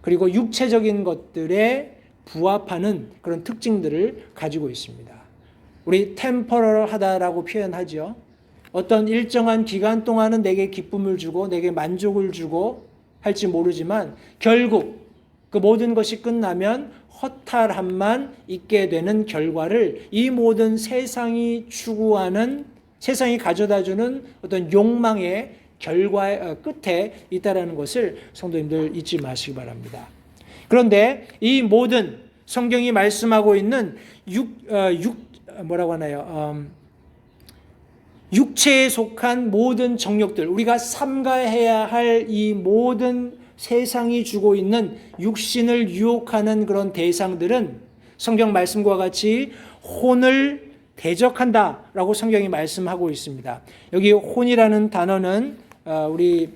S1: 그리고 육체적인 것들에 부합하는 그런 특징들을 가지고 있습니다. 우리 템퍼럴하다라고 표현하죠. 어떤 일정한 기간 동안은 내게 기쁨을 주고 내게 만족을 주고 할지 모르지만 결국 그 모든 것이 끝나면 허탈함만 있게 되는 결과를 이 모든 세상이 추구하는, 세상이 가져다주는 어떤 욕망의 결과의 끝에 있다라는 것을 성도님들 잊지 마시기 바랍니다. 그런데 이 모든 성경이 말씀하고 있는 육체에 속한 모든 정욕들, 우리가 삼가해야 할 이 모든 세상이 주고 있는 육신을 유혹하는 그런 대상들은 성경 말씀과 같이 혼을 대적한다라고 성경이 말씀하고 있습니다. 여기 혼이라는 단어는 우리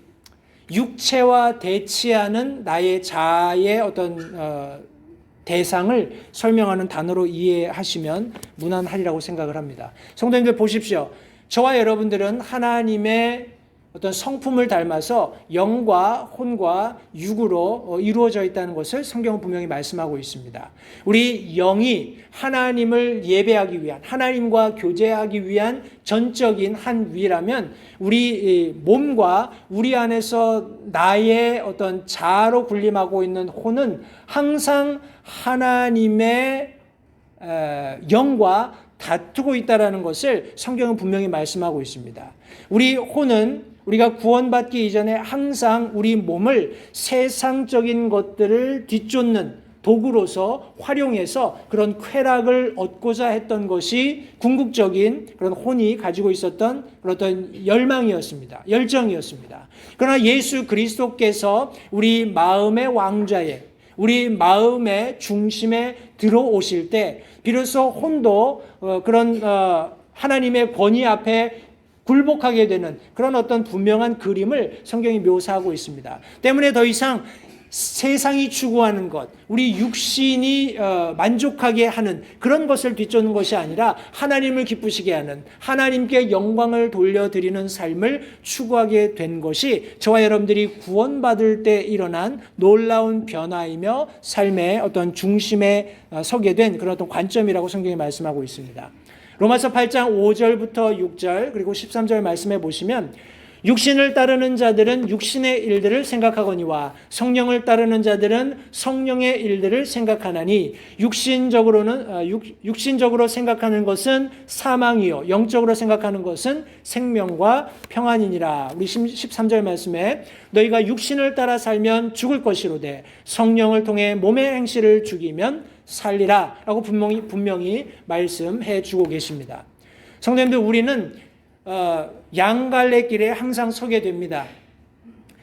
S1: 육체와 대치하는 나의 자아의 어떤 대상을 설명하는 단어로 이해하시면 무난하리라고 생각을 합니다. 성도님들 보십시오. 저와 여러분들은 하나님의 어떤 성품을 닮아서 영과 혼과 육으로 이루어져 있다는 것을 성경은 분명히 말씀하고 있습니다. 우리 영이 하나님을 예배하기 위한, 하나님과 교제하기 위한 전적인 한 위라면 우리 몸과 우리 안에서 나의 어떤 자아로 군림하고 있는 혼은 항상 하나님의 영과 다투고 있다는 것을 성경은 분명히 말씀하고 있습니다. 우리 혼은 우리가 구원받기 이전에 항상 우리 몸을 세상적인 것들을 뒤쫓는 도구로서 활용해서 그런 쾌락을 얻고자 했던 것이 궁극적인 그런 혼이 가지고 있었던 그런 어떤 열망이었습니다. 열정이었습니다. 그러나 예수 그리스도께서 우리 마음의 왕좌에, 우리 마음의 중심에 들어오실 때 비로소 혼도 그런 하나님의 권위 앞에 굴복하게 되는 그런 어떤 분명한 그림을 성경이 묘사하고 있습니다. 때문에 더 이상 세상이 추구하는 것, 우리 육신이 만족하게 하는 그런 것을 뒤쫓는 것이 아니라 하나님을 기쁘시게 하는, 하나님께 영광을 돌려드리는 삶을 추구하게 된 것이 저와 여러분들이 구원받을 때 일어난 놀라운 변화이며 삶의 어떤 중심에 서게 된 그런 어떤 관점이라고 성경이 말씀하고 있습니다. 로마서 8장 5절부터 6절 그리고 13절 말씀해 보시면 육신을 따르는 자들은 육신의 일들을 생각하거니와 성령을 따르는 자들은 성령의 일들을 생각하나니 육신적으로 생각하는 것은 사망이요 영적으로 생각하는 것은 생명과 평안이니라. 우리 13절 말씀에 너희가 육신을 따라 살면 죽을 것이로되 성령을 통해 몸의 행실을 죽이면 살리라 라고 분명히 말씀해 주고 계십니다. 성도님들, 우리는 양갈래길에 항상 서게 됩니다.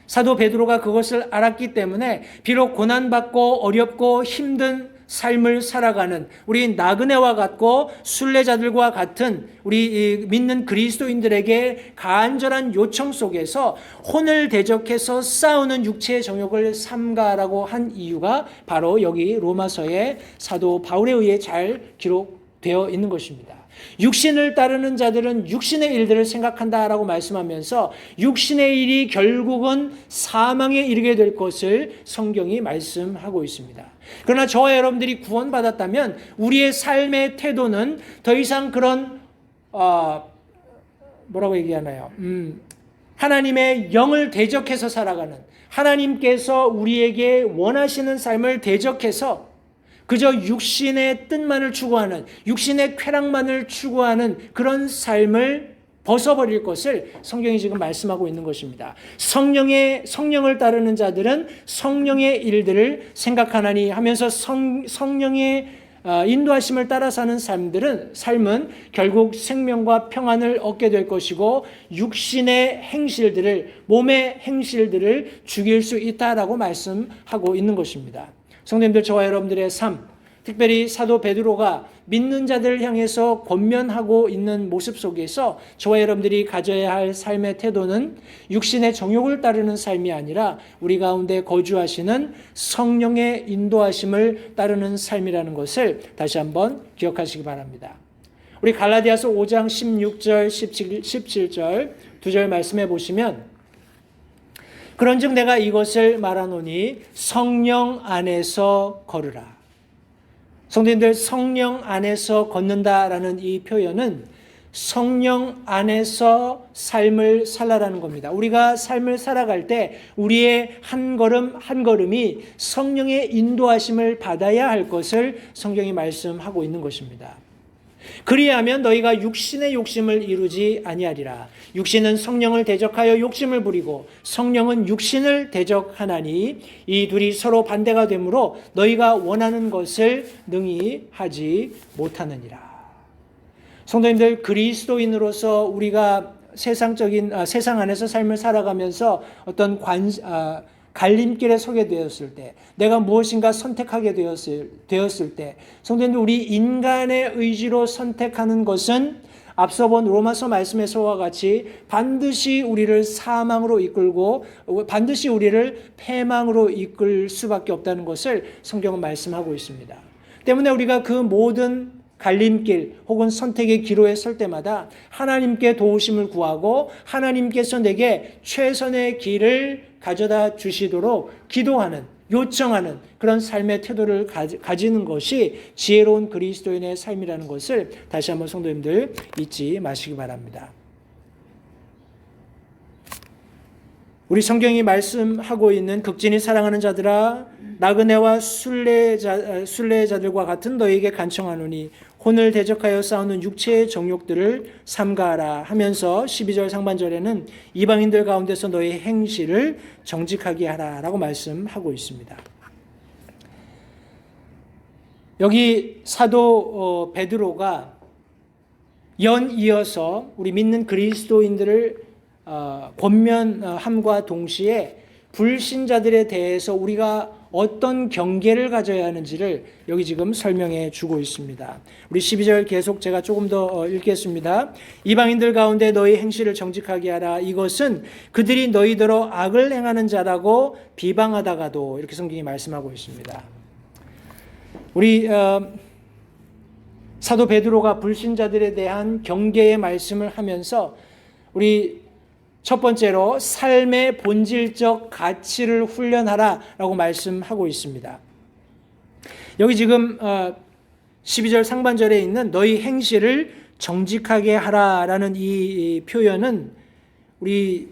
S1: 사도 베드로가 그것을 알았기 때문에 비록 고난받고 어렵고 힘든 삶을 살아가는 우리 나그네와 같고 순례자들과 같은 우리 믿는 그리스도인들에게 간절한 요청 속에서 혼을 대적해서 싸우는 육체의 정욕을 삼가라고 한 이유가 바로 여기 로마서의 사도 바울에 의해 잘 기록되어 있는 것입니다. 육신을 따르는 자들은 육신의 일들을 생각한다라고 말씀하면서 육신의 일이 결국은 사망에 이르게 될 것을 성경이 말씀하고 있습니다. 그러나 저와 여러분들이 구원받았다면 우리의 삶의 태도는 더 이상 그런 뭐라고 얘기하나요? 하나님의 영을 대적해서 살아가는, 하나님께서 우리에게 원하시는 삶을 대적해서 그저 육신의 뜻만을 추구하는, 육신의 쾌락만을 추구하는 그런 삶을 벗어버릴 것을 성경이 지금 말씀하고 있는 것입니다. 성령을 따르는 자들은 성령의 일들을 생각하나니 하면서 성령의 인도하심을 따라 사는 삶은 결국 생명과 평안을 얻게 될 것이고 육신의 행실들을, 몸의 행실들을 죽일 수 있다라고 말씀하고 있는 것입니다. 성도님들, 저와 여러분들의 삶, 특별히 사도 베드로가 믿는 자들을 향해서 권면하고 있는 모습 속에서 저와 여러분들이 가져야 할 삶의 태도는 육신의 정욕을 따르는 삶이 아니라 우리 가운데 거주하시는 성령의 인도하심을 따르는 삶이라는 것을 다시 한번 기억하시기 바랍니다. 우리 갈라디아서 5장 16절, 17절 두 절 말씀해 보시면 그런즉 내가 이것을 말하노니 성령 안에서 걸으라. 성도님들, 성령 안에서 걷는다라는 이 표현은 성령 안에서 삶을 살아라는 겁니다. 우리가 삶을 살아갈 때 우리의 한 걸음 한 걸음이 성령의 인도하심을 받아야 할 것을 성경이 말씀하고 있는 것입니다. 그리하면 너희가 육신의 욕심을 이루지 아니하리라. 육신은 성령을 대적하여 욕심을 부리고 성령은 육신을 대적하나니 이 둘이 서로 반대가 되므로 너희가 원하는 것을 능히 하지 못하느니라. 성도님들, 그리스도인으로서 우리가 세상 안에서 삶을 살아가면서 어떤 갈림길에 서게 되었을 때, 내가 무엇인가 선택하게 되었을 때, 성도님들, 우리 인간의 의지로 선택하는 것은 앞서 본 로마서 말씀에서와 같이 반드시 우리를 사망으로 이끌고 반드시 우리를 패망으로 이끌 수밖에 없다는 것을 성경은 말씀하고 있습니다. 때문에 우리가 그 모든 갈림길 혹은 선택의 기로에 설 때마다 하나님께 도우심을 구하고 하나님께서 내게 최선의 길을 가져다 주시도록 기도하는, 요청하는 그런 삶의 태도를 가지는 것이 지혜로운 그리스도인의 삶이라는 것을 다시 한번 성도님들 잊지 마시기 바랍니다. 우리 성경이 말씀하고 있는 극진히 사랑하는 자들아 나그네와 순례자들과 같은 너희에게 간청하노니 혼을 대적하여 싸우는 육체의 정욕들을 삼가하라 하면서 12절 상반절에는 이방인들 가운데서 너희 행실을 정직하게 하라 라고 말씀하고 있습니다. 여기 사도 베드로가 연이어서 우리 믿는 그리스도인들을 권면함과 동시에 불신자들에 대해서 우리가 어떤 경계를 가져야 하는지를 여기 지금 설명해 주고 있습니다. 우리 12절 계속 제가 조금 더 읽겠습니다. 이방인들 가운데 너희 행실을 정직하게 하라. 이것은 그들이 너희더러 악을 행하는 자라고 비방하다가도, 이렇게 성경이 말씀하고 있습니다. 우리 사도 베드로가 불신자들에 대한 경계의 말씀을 하면서 우리 첫 번째로 삶의 본질적 가치를 훈련하라라고 말씀하고 있습니다. 여기 지금 12절 상반절에 있는 너희 행실을 정직하게 하라라는 이 표현은 우리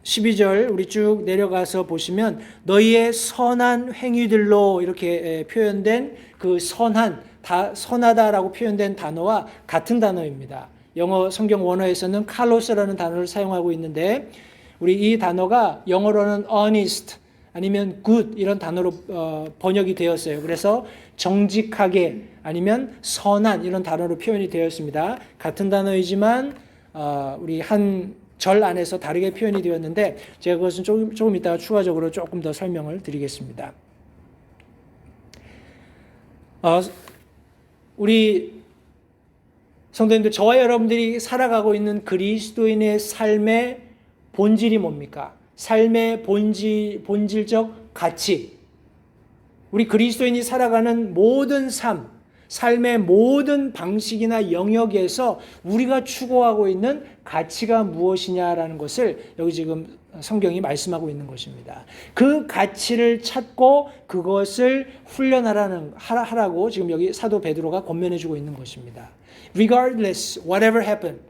S1: 12절 우리 쭉 내려가서 보시면 너희의 선한 행위들로 이렇게 표현된 그 선하다라고 표현된 단어와 같은 단어입니다. 영어 성경 원어에서는 칼로스라는 단어를 사용하고 있는데 우리 이 단어가 영어로는 honest 아니면 good 이런 단어로 번역이 되었어요. 그래서 정직하게 아니면 선한 이런 단어로 표현이 되었습니다. 같은 단어이지만 우리 한 절 안에서 다르게 표현이 되었는데 제가 그것은 조금 이따가 추가적으로 조금 더 설명을 드리겠습니다. 우리 성도님들, 저와 여러분들이 살아가고 있는 그리스도인의 삶의 본질이 뭡니까? 삶의 본질적 가치. 우리 그리스도인이 살아가는 모든 삶의 모든 방식이나 영역에서 우리가 추구하고 있는 가치가 무엇이냐라는 것을 여기 지금 성경이 말씀하고 있는 것입니다. 그 가치를 찾고 그것을 하라고 지금 여기 사도 베드로가 권면해주고 있는 것입니다. Regardless, whatever happened.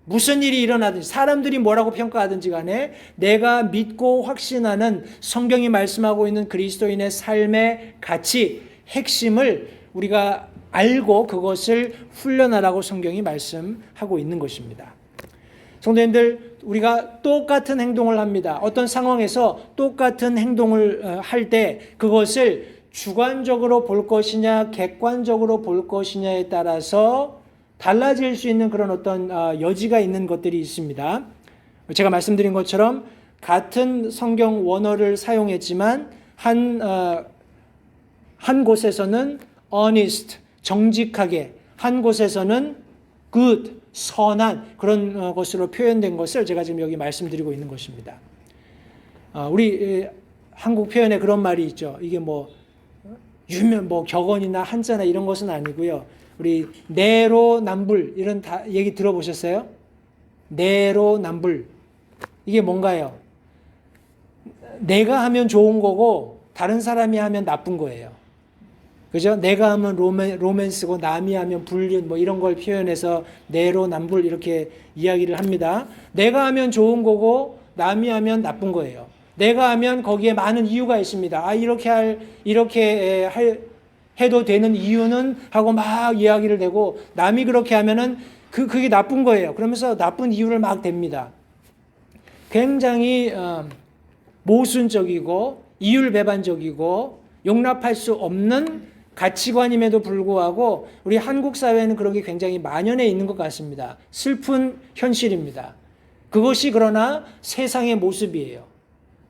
S1: 무슨 일이 일어나든지 사람들이 뭐라고 평가하든지 간에 내가 믿고 확신하는 성경이 말씀하고 있는 그리스도인의 삶의 가치, 핵심을 우리가 알고 그것을 훈련하라고 성경이 말씀하고 있는 것입니다. 성도님들, 우리가 똑같은 행동을 합니다. 어떤 상황에서 똑같은 행동을 할 때 그것을 주관적으로 볼 것이냐 객관적으로 볼 것이냐에 따라서 달라질 수 있는 그런 어떤 여지가 있는 것들이 있습니다. 제가 말씀드린 것처럼 같은 성경 원어를 사용했지만 한 곳에서는 honest, 정직하게, 한 곳에서는 good, 선한 그런 것으로 표현된 것을 제가 지금 여기 말씀드리고 있는 것입니다. 우리 한국 표현에 그런 말이 있죠. 이게 격언이나 한자나 이런 것은 아니고요. 우리 내로남불 이런 얘기 들어보셨어요? 내로남불. 이게 뭔가요? 내가 하면 좋은 거고 다른 사람이 하면 나쁜 거예요. 그죠? 내가 하면 로맨스고 남이 하면 불륜 이런 걸 표현해서 내로남불 이렇게 이야기를 합니다. 내가 하면 좋은 거고 남이 하면 나쁜 거예요. 내가 하면 거기에 많은 이유가 있습니다. 이렇게 해도 되는 이유는 하고 막 이야기를 대고 남이 그렇게 하면은 그게 나쁜 거예요. 그러면서 나쁜 이유를 막 댑니다. 굉장히 모순적이고 이율배반적이고 용납할 수 없는 가치관임에도 불구하고 우리 한국 사회는 그런 게 굉장히 만연해 있는 것 같습니다. 슬픈 현실입니다. 그것이 그러나 세상의 모습이에요.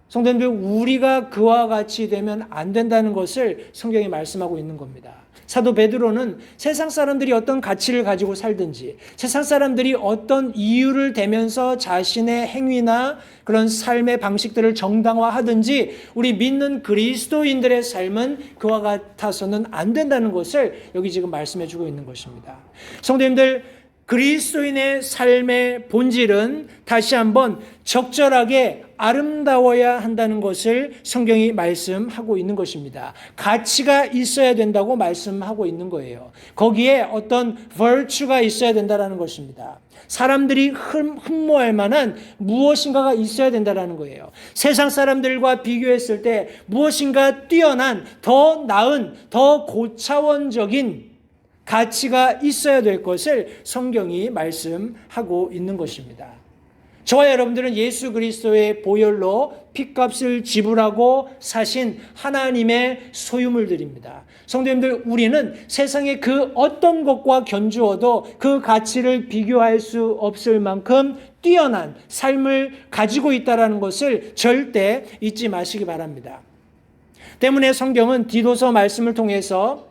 S1: 성도님들, 우리가 그와 같이 되면 안 된다는 것을 성경이 말씀하고 있는 겁니다. 사도 베드로는 세상 사람들이 어떤 가치를 가지고 살든지 세상 사람들이 어떤 이유를 대면서 자신의 행위나 그런 삶의 방식들을 정당화하든지 우리 믿는 그리스도인들의 삶은 그와 같아서는 안 된다는 것을 여기 지금 말씀해 주고 있는 것입니다. 성도님들, 그리스도인의 삶의 본질은 다시 한번 적절하게 아름다워야 한다는 것을 성경이 말씀하고 있는 것입니다. 가치가 있어야 된다고 말씀하고 있는 거예요. 거기에 어떤 virtue가 있어야 된다는 것입니다. 사람들이 흠모할 만한 무엇인가가 있어야 된다는 거예요. 세상 사람들과 비교했을 때 무엇인가 뛰어난, 더 나은, 더 고차원적인 가치가 있어야 될 것을 성경이 말씀하고 있는 것입니다. 저와 여러분들은 예수 그리스도의 보혈로 핏값을 지불하고 사신 하나님의 소유물들입니다. 성도님들, 우리는 세상의 그 어떤 것과 견주어도 그 가치를 비교할 수 없을 만큼 뛰어난 삶을 가지고 있다는 것을 절대 잊지 마시기 바랍니다. 때문에 성경은 디도서 말씀을 통해서,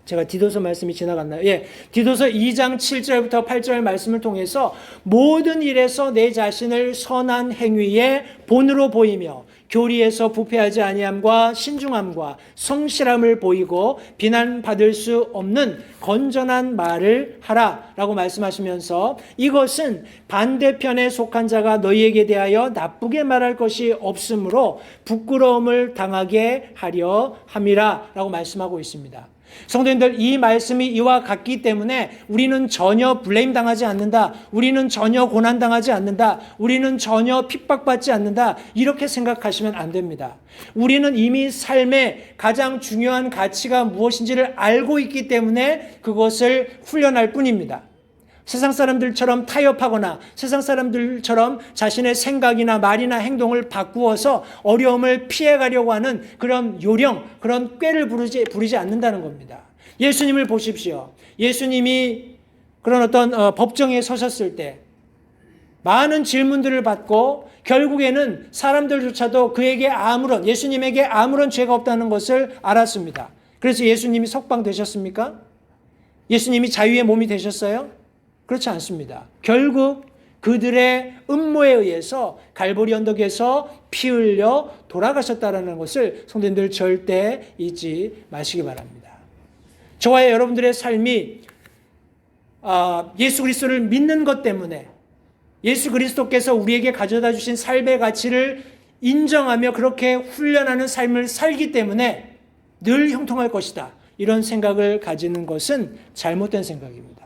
S1: 제가 디도서 말씀이 지나갔나요? 디도서 2장 7절부터 8절 말씀을 통해서 모든 일에서 내 자신을 선한 행위의 본으로 보이며 교리에서 부패하지 아니함과 신중함과 성실함을 보이고 비난받을 수 없는 건전한 말을 하라라고 말씀하시면서, 이것은 반대편에 속한 자가 너희에게 대하여 나쁘게 말할 것이 없으므로 부끄러움을 당하게 하려 함이라라고 말씀하고 있습니다. 성도님들, 이 말씀이 이와 같기 때문에 우리는 전혀 블레임 당하지 않는다, 우리는 전혀 고난 당하지 않는다, 우리는 전혀 핍박받지 않는다, 이렇게 생각하시면 안 됩니다. 우리는 이미 삶의 가장 중요한 가치가 무엇인지를 알고 있기 때문에 그것을 훈련할 뿐입니다. 세상 사람들처럼 타협하거나 세상 사람들처럼 자신의 생각이나 말이나 행동을 바꾸어서 어려움을 피해가려고 하는 그런 요령, 그런 꾀를 부리지 않는다는 겁니다. 예수님을 보십시오. 예수님이 그런 어떤 법정에 서셨을 때 많은 질문들을 받고 결국에는 사람들조차도 예수님에게 아무런 죄가 없다는 것을 알았습니다. 그래서 예수님이 석방되셨습니까? 예수님이 자유의 몸이 되셨어요? 그렇지 않습니다. 결국 그들의 음모에 의해서 갈보리 언덕에서 피 흘려 돌아가셨다는 것을 성도님들 절대 잊지 마시기 바랍니다. 저와 여러분들의 삶이 예수 그리스도를 믿는 것 때문에 예수 그리스도께서 우리에게 가져다 주신 삶의 가치를 인정하며 그렇게 훈련하는 삶을 살기 때문에 늘 형통할 것이다, 이런 생각을 가지는 것은 잘못된 생각입니다.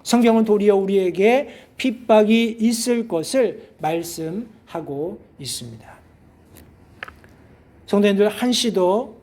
S1: 성경은 도리어 우리에게 핍박이 있을 것을 말씀하고 있습니다. 성도님들, 한시도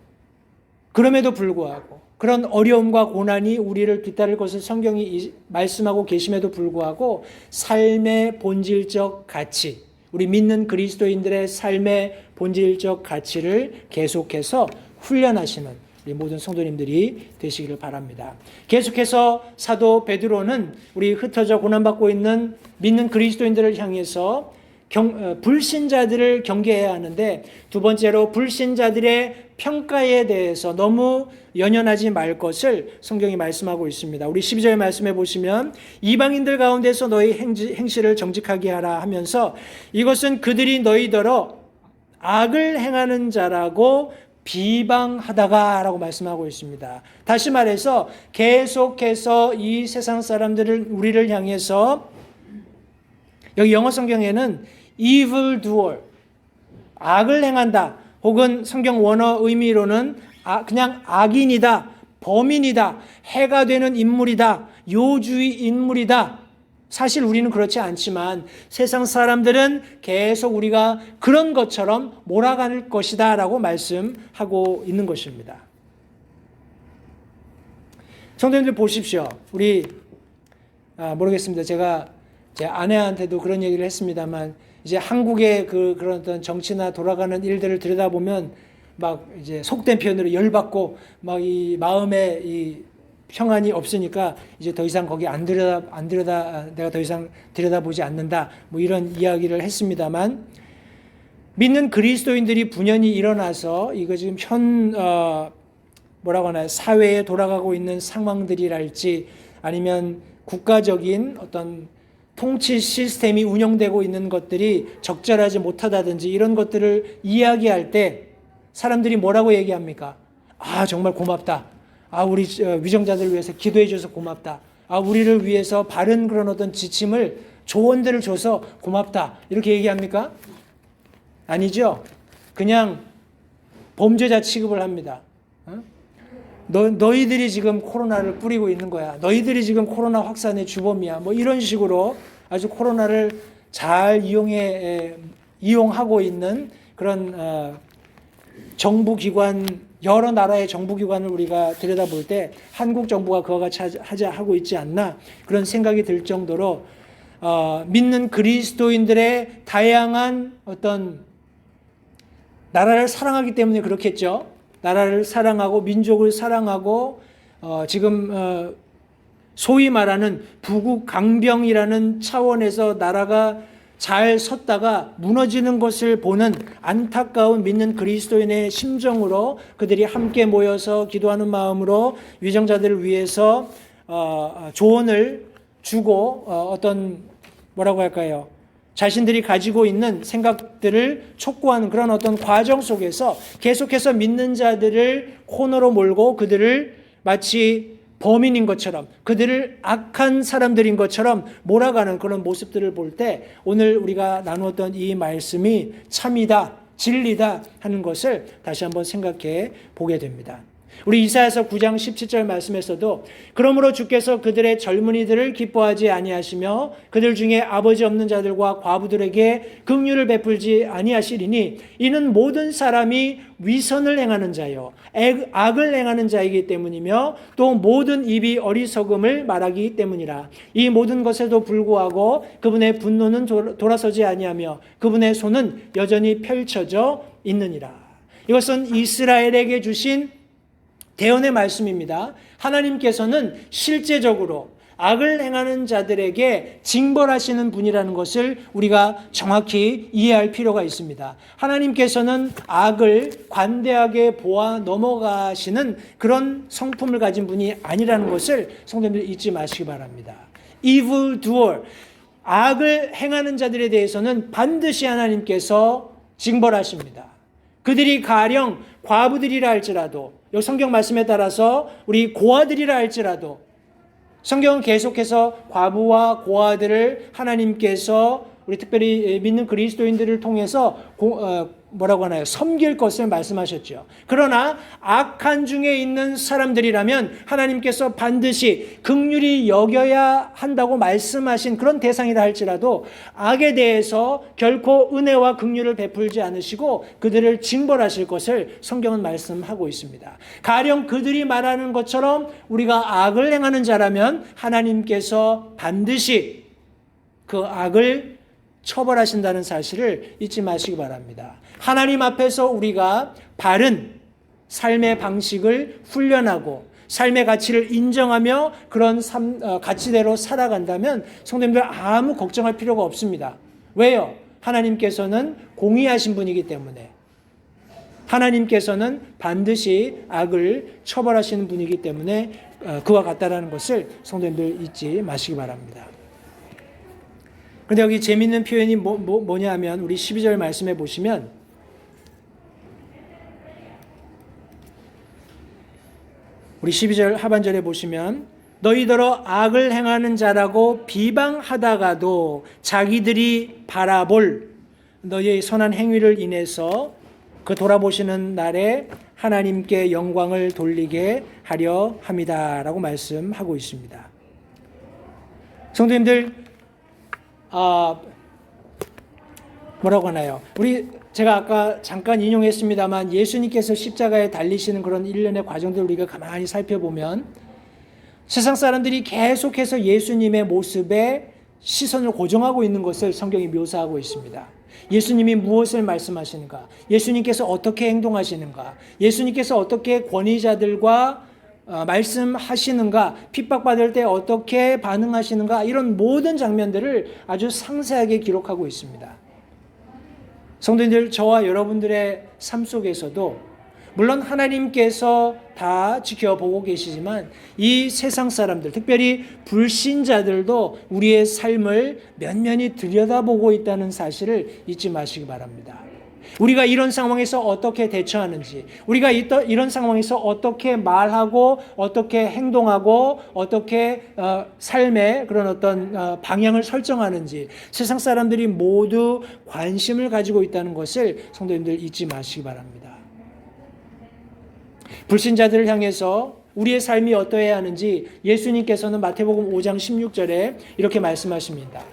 S1: 그럼에도 불구하고 그런 어려움과 고난이 우리를 뒤따를 것을 성경이 말씀하고 계심에도 불구하고 삶의 본질적 가치, 우리 믿는 그리스도인들의 삶의 본질적 가치를 계속해서 훈련하시는 우리 모든 성도님들이 되시기를 바랍니다. 계속해서 사도 베드로는 우리 흩어져 고난받고 있는 믿는 그리스도인들을 향해서 불신자들을 경계해야 하는데, 두 번째로 불신자들의 평가에 대해서 너무 연연하지 말 것을 성경이 말씀하고 있습니다. 우리 12절 말씀해 보시면, 이방인들 가운데서 너희 행실을 정직하게 하라 하면서, 이것은 그들이 너희더러 악을 행하는 자라고 비방하다가 라고 말씀하고 있습니다. 다시 말해서 계속해서 이 세상 사람들을, 우리를 향해서, 여기 영어 성경에는 evil doer, 악을 행한다, 혹은 성경 원어 의미로는 그냥 악인이다, 범인이다, 해가 되는 인물이다, 요주의 인물이다. 사실 우리는 그렇지 않지만 세상 사람들은 계속 우리가 그런 것처럼 몰아갈 것이다 라고 말씀하고 있는 것입니다. 성도님들 보십시오. 우리 모르겠습니다. 제가 제 아내한테도 그런 얘기를 했습니다만, 이제 한국의 그런 어떤 정치나 돌아가는 일들을 들여다보면 막 이제 속된 표현으로 열받고 막 이 마음에 이 평안이 없으니까 이제 더 이상 거기 내가 더 이상 들여다보지 않는다, 뭐 이런 이야기를 했습니다만, 믿는 그리스도인들이 분연히 일어나서 이거 지금 뭐라고 하나요? 사회에 돌아가고 있는 상황들이랄지, 아니면 국가적인 어떤 통치 시스템이 운영되고 있는 것들이 적절하지 못하다든지 이런 것들을 이야기할 때 사람들이 뭐라고 얘기합니까? 정말 고맙다. 우리 위정자들을 위해서 기도해 줘서 고맙다. 우리를 위해서 바른 그런 어떤 지침을, 조언들을 줘서 고맙다. 이렇게 얘기합니까? 아니죠. 그냥 범죄자 취급을 합니다. 너희들이 지금 코로나를 뿌리고 있는 거야. 너희들이 지금 코로나 확산의 주범이야. 뭐 이런 식으로 아주 코로나를 잘 이용하고 있는 그런 정부기관, 여러 나라의 정부기관을 우리가 들여다볼 때 한국 정부가 그와 같이 하고 있지 않나, 그런 생각이 들 정도로 믿는 그리스도인들의 다양한 어떤 나라를 사랑하기 때문에 그렇겠죠. 나라를 사랑하고 민족을 사랑하고 지금 소위 말하는 부국 강병이라는 차원에서 나라가 잘 섰다가 무너지는 것을 보는 안타까운 믿는 그리스도인의 심정으로 그들이 함께 모여서 기도하는 마음으로 위정자들을 위해서 조언을 주고 어떤 뭐라고 할까요? 자신들이 가지고 있는 생각들을 촉구하는 그런 어떤 과정 속에서 계속해서 믿는 자들을 코너로 몰고 그들을 마치 범인인 것처럼 그들을 악한 사람들인 것처럼 몰아가는 그런 모습들을 볼 때 오늘 우리가 나누었던 이 말씀이 참이다, 진리다 하는 것을 다시 한번 생각해 보게 됩니다. 우리 이사야서 9장 17절 말씀에서도 그러므로 주께서 그들의 젊은이들을 기뻐하지 아니하시며 그들 중에 아버지 없는 자들과 과부들에게 긍휼을 베풀지 아니하시리니 이는 모든 사람이 위선을 행하는 자요 악을 행하는 자이기 때문이며 또 모든 입이 어리석음을 말하기 때문이라. 이 모든 것에도 불구하고 그분의 분노는 돌아서지 아니하며 그분의 손은 여전히 펼쳐져 있느니라. 이것은 이스라엘에게 주신 대언의 말씀입니다. 하나님께서는 실제적으로 악을 행하는 자들에게 징벌하시는 분이라는 것을 우리가 정확히 이해할 필요가 있습니다. 하나님께서는 악을 관대하게 보아 넘어가시는 그런 성품을 가진 분이 아니라는 것을 성도님들 잊지 마시기 바랍니다. evil doer, 악을 행하는 자들에 대해서는 반드시 하나님께서 징벌하십니다. 그들이 가령 과부들이라 할지라도 여기 성경 말씀에 따라서 우리 고아들이라 할지라도 성경은 계속해서 과부와 고아들을 하나님께서 우리 특별히 믿는 그리스도인들을 통해서 뭐라고 하나요? 섬길 것을 말씀하셨죠. 그러나 악한 중에 있는 사람들이라면 하나님께서 반드시 긍휼히 여겨야 한다고 말씀하신 그런 대상이라 할지라도 악에 대해서 결코 은혜와 긍휼을 베풀지 않으시고 그들을 징벌하실 것을 성경은 말씀하고 있습니다. 가령 그들이 말하는 것처럼 우리가 악을 행하는 자라면 하나님께서 반드시 그 악을 처벌하신다는 사실을 잊지 마시기 바랍니다. 하나님 앞에서 우리가 바른 삶의 방식을 훈련하고 삶의 가치를 인정하며 그런 가치대로 살아간다면 성도님들 아무 걱정할 필요가 없습니다. 왜요? 하나님께서는 공의하신 분이기 때문에 하나님께서는 반드시 악을 처벌하시는 분이기 때문에 그와 같다라는 것을 성도님들 잊지 마시기 바랍니다. 그런데 여기 재미있는 표현이 뭐냐 하면 우리 12절 말씀해 보시면 우리 12절 하반절에 보시면 너희더러 악을 행하는 자라고 비방하다가도 자기들이 바라볼 너희의 선한 행위를 인해서 그 돌아보시는 날에 하나님께 영광을 돌리게 하려 함이다라고 말씀하고 있습니다. 성도님들 뭐라고 하나요? 제가 아까 잠깐 인용했습니다만 예수님께서 십자가에 달리시는 그런 일련의 과정들을 우리가 가만히 살펴보면 세상 사람들이 계속해서 예수님의 모습에 시선을 고정하고 있는 것을 성경이 묘사하고 있습니다. 예수님이 무엇을 말씀하시는가? 예수님께서 어떻게 행동하시는가? 예수님께서 어떻게 권위자들과 말씀하시는가? 핍박받을 때 어떻게 반응하시는가? 이런 모든 장면들을 아주 상세하게 기록하고 있습니다. 성도님들, 저와 여러분들의 삶 속에서도 물론 하나님께서 다 지켜보고 계시지만 이 세상 사람들, 특별히 불신자들도 우리의 삶을 면면히 들여다보고 있다는 사실을 잊지 마시기 바랍니다. 우리가 이런 상황에서 어떻게 대처하는지, 우리가 이런 상황에서 어떻게 말하고 어떻게 행동하고 어떻게 삶의 그런 어떤 방향을 설정하는지 세상 사람들이 모두 관심을 가지고 있다는 것을 성도님들 잊지 마시기 바랍니다. 불신자들을 향해서 우리의 삶이 어떠해야 하는지 예수님께서는 마태복음 5장 16절에 이렇게 말씀하십니다.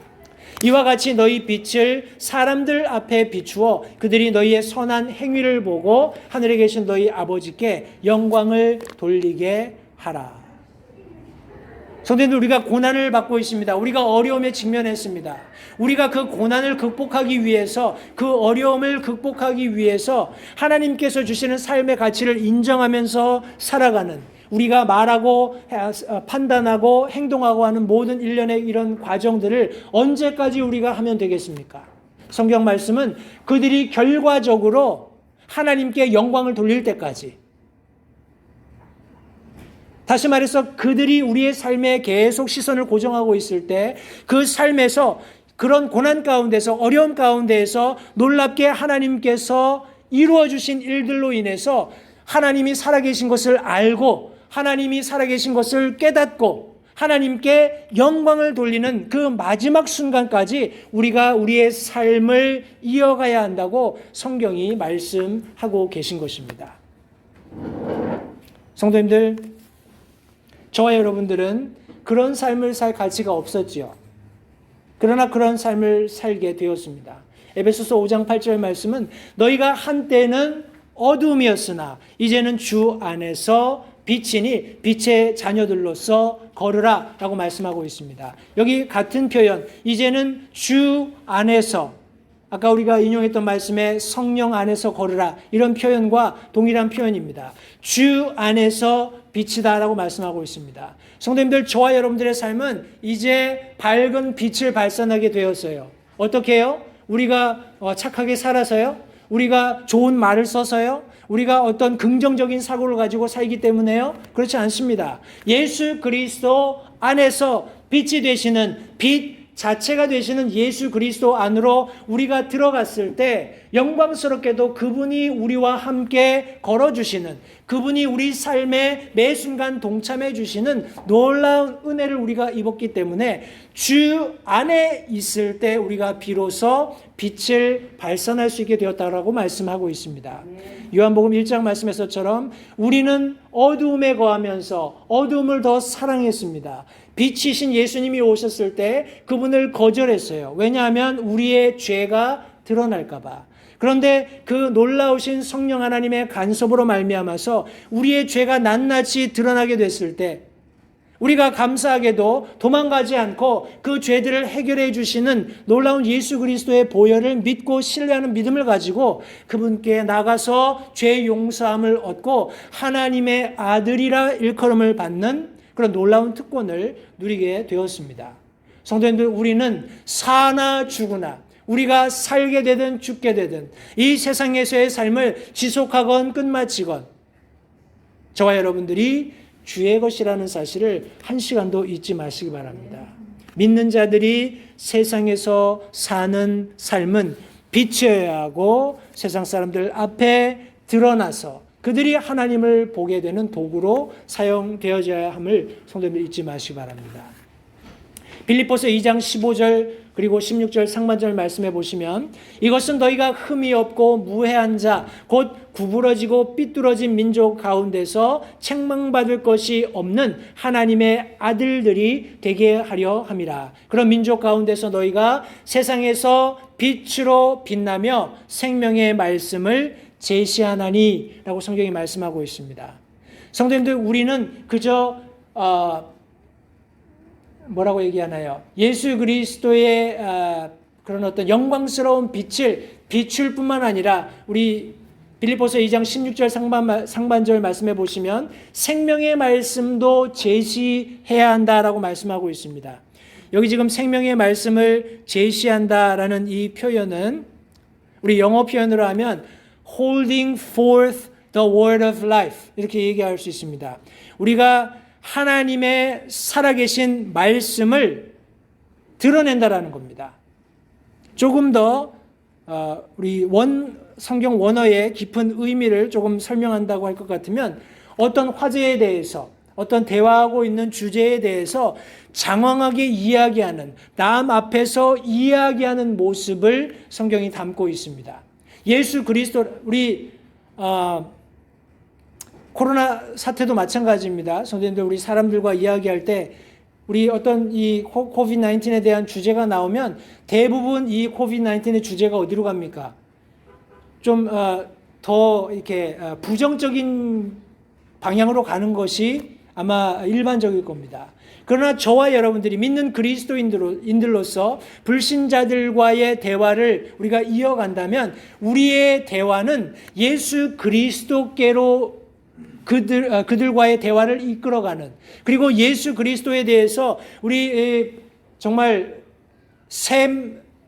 S1: 이와 같이 너희 빛을 사람들 앞에 비추어 그들이 너희의 선한 행위를 보고 하늘에 계신 너희 아버지께 영광을 돌리게 하라. 성도님들, 우리가 고난을 받고 있습니다. 우리가 어려움에 직면했습니다. 우리가 그 고난을 극복하기 위해서, 그 어려움을 극복하기 위해서 하나님께서 주시는 삶의 가치를 인정하면서 살아가는, 우리가 말하고 판단하고 행동하고 하는 모든 일련의 이런 과정들을 언제까지 우리가 하면 되겠습니까? 성경 말씀은 그들이 결과적으로 하나님께 영광을 돌릴 때까지, 다시 말해서 그들이 우리의 삶에 계속 시선을 고정하고 있을 때 그 삶에서, 그런 고난 가운데서, 어려움 가운데에서 놀랍게 하나님께서 이루어 주신 일들로 인해서 하나님이 살아계신 것을 알고, 하나님이 살아계신 것을 깨닫고 하나님께 영광을 돌리는 그 마지막 순간까지 우리가 우리의 삶을 이어가야 한다고 성경이 말씀하고 계신 것입니다. 성도님들, 저와 여러분들은 그런 삶을 살 가치가 없었지요. 그러나 그런 삶을 살게 되었습니다. 에베소서 5장 8절 말씀은 너희가 한때는 어두움이었으나 이제는 주 안에서 빛이니 빛의 자녀들로서 걸으라 라고 말씀하고 있습니다. 여기 같은 표현, 이제는 주 안에서, 아까 우리가 인용했던 말씀에 성령 안에서 걸으라, 이런 표현과 동일한 표현입니다. 주 안에서 빛이다 라고 말씀하고 있습니다. 성도님들, 저와 여러분들의 삶은 이제 밝은 빛을 발산하게 되었어요. 어떻게 해요? 우리가 착하게 살아서요? 우리가 좋은 말을 써서요? 우리가 어떤 긍정적인 사고를 가지고 살기 때문에요? 그렇지 않습니다. 예수 그리스도 안에서 빛이 되시는, 빛 자체가 되시는 예수 그리스도 안으로 우리가 들어갔을 때 영광스럽게도 그분이 우리와 함께 걸어주시는, 그분이 우리 삶에 매 순간 동참해 주시는 놀라운 은혜를 우리가 입었기 때문에 주 안에 있을 때 우리가 비로소 빛을 발산할 수 있게 되었다라고 말씀하고 있습니다. 요한복음 1장 말씀에서처럼 우리는 어두움에 거하면서 어두움을 더 사랑했습니다. 빛이신 예수님이 오셨을 때 그분을 거절했어요. 왜냐하면 우리의 죄가 드러날까 봐. 그런데 그 놀라우신 성령 하나님의 간섭으로 말미암아서 우리의 죄가 낱낱이 드러나게 됐을 때 우리가 감사하게도 도망가지 않고 그 죄들을 해결해 주시는 놀라운 예수 그리스도의 보혈을 믿고 신뢰하는 믿음을 가지고 그분께 나가서 죄 용서함을 얻고 하나님의 아들이라 일컬음을 받는 그런 놀라운 특권을 누리게 되었습니다. 성도님들, 우리는 사나 죽으나, 우리가 살게 되든 죽게 되든 이 세상에서의 삶을 지속하건 끝마치건 저와 여러분들이 주의 것이라는 사실을 한 시간도 잊지 마시기 바랍니다. 믿는 자들이 세상에서 사는 삶은 빛이어야 하고 세상 사람들 앞에 드러나서 그들이 하나님을 보게 되는 도구로 사용되어져야 함을 성도님들 잊지 마시기 바랍니다. 빌립보서 2장 15절 그리고 16절 상반절 말씀해 보시면 이것은 너희가 흠이 없고 무해한 자 곧 구부러지고 삐뚤어진 민족 가운데서 책망받을 것이 없는 하나님의 아들들이 되게 하려 함이라. 그런 민족 가운데서 너희가 세상에서 빛으로 빛나며 생명의 말씀을 제시하나니 라고 성경이 말씀하고 있습니다. 성도님들, 우리는 그저 뭐라고 얘기하나요? 예수 그리스도의 그런 어떤 영광스러운 빛을 비출 뿐만 아니라 우리 빌립보서 2장 16절 상반절 말씀해 보시면 생명의 말씀도 제시해야 한다라고 말씀하고 있습니다. 여기 지금 생명의 말씀을 제시한다라는 이 표현은 우리 영어 표현으로 하면 holding forth the word of life 이렇게 얘기할 수 있습니다. 우리가 하나님의 살아계신 말씀을 드러낸다라는 겁니다. 조금 더 우리 성경 원어의 깊은 의미를 조금 설명한다고 할 것 같으면 어떤 화제에 대해서, 어떤 대화하고 있는 주제에 대해서 장황하게 이야기하는, 남 앞에서 이야기하는 모습을 성경이 담고 있습니다. 예수 그리스도, 우리 코로나 사태도 마찬가지입니다. 성도님들, 우리 사람들과 이야기할 때 우리 어떤 이 코비드-19에 대한 주제가 나오면 대부분 이 코비드-19의 주제가 어디로 갑니까? 좀 더 이렇게 부정적인 방향으로 가는 것이 아마 일반적일 겁니다. 그러나 저와 여러분들이 믿는 그리스도인들로서 불신자들과의 대화를 우리가 이어간다면 우리의 대화는 예수 그리스도께로 그들과의 대화를 이끌어가는, 그리고 예수 그리스도에 대해서 우리 정말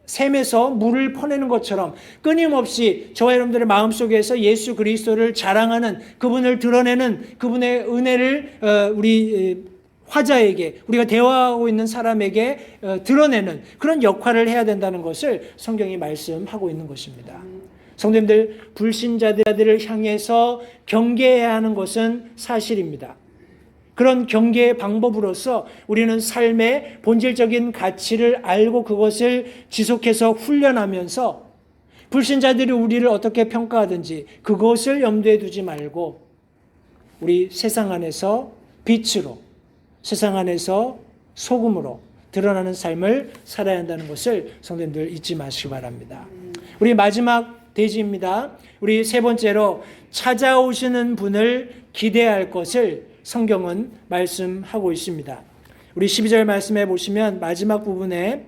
S1: 샘에서 물을 퍼내는 것처럼 끊임없이 저와 여러분들의 마음속에서 예수 그리스도를 자랑하는, 그분을 드러내는, 그분의 은혜를 우리 화자에게, 우리가 대화하고 있는 사람에게 드러내는 그런 역할을 해야 된다는 것을 성경이 말씀하고 있는 것입니다. 성도님들, 불신자들을 향해서 경계해야 하는 것은 사실입니다. 그런 경계의 방법으로서 우리는 삶의 본질적인 가치를 알고 그것을 지속해서 훈련하면서 불신자들이 우리를 어떻게 평가하든지 그것을 염두에 두지 말고 우리 세상 안에서 빛으로, 세상 안에서 소금으로 드러나는 삶을 살아야 한다는 것을 성도님들 잊지 마시기 바랍니다. 우리 마지막 대지입니다. 우리 세 번째로 찾아오시는 분을 기대할 것을 성경은 말씀하고 있습니다. 우리 12절 말씀해 보시면 마지막 부분에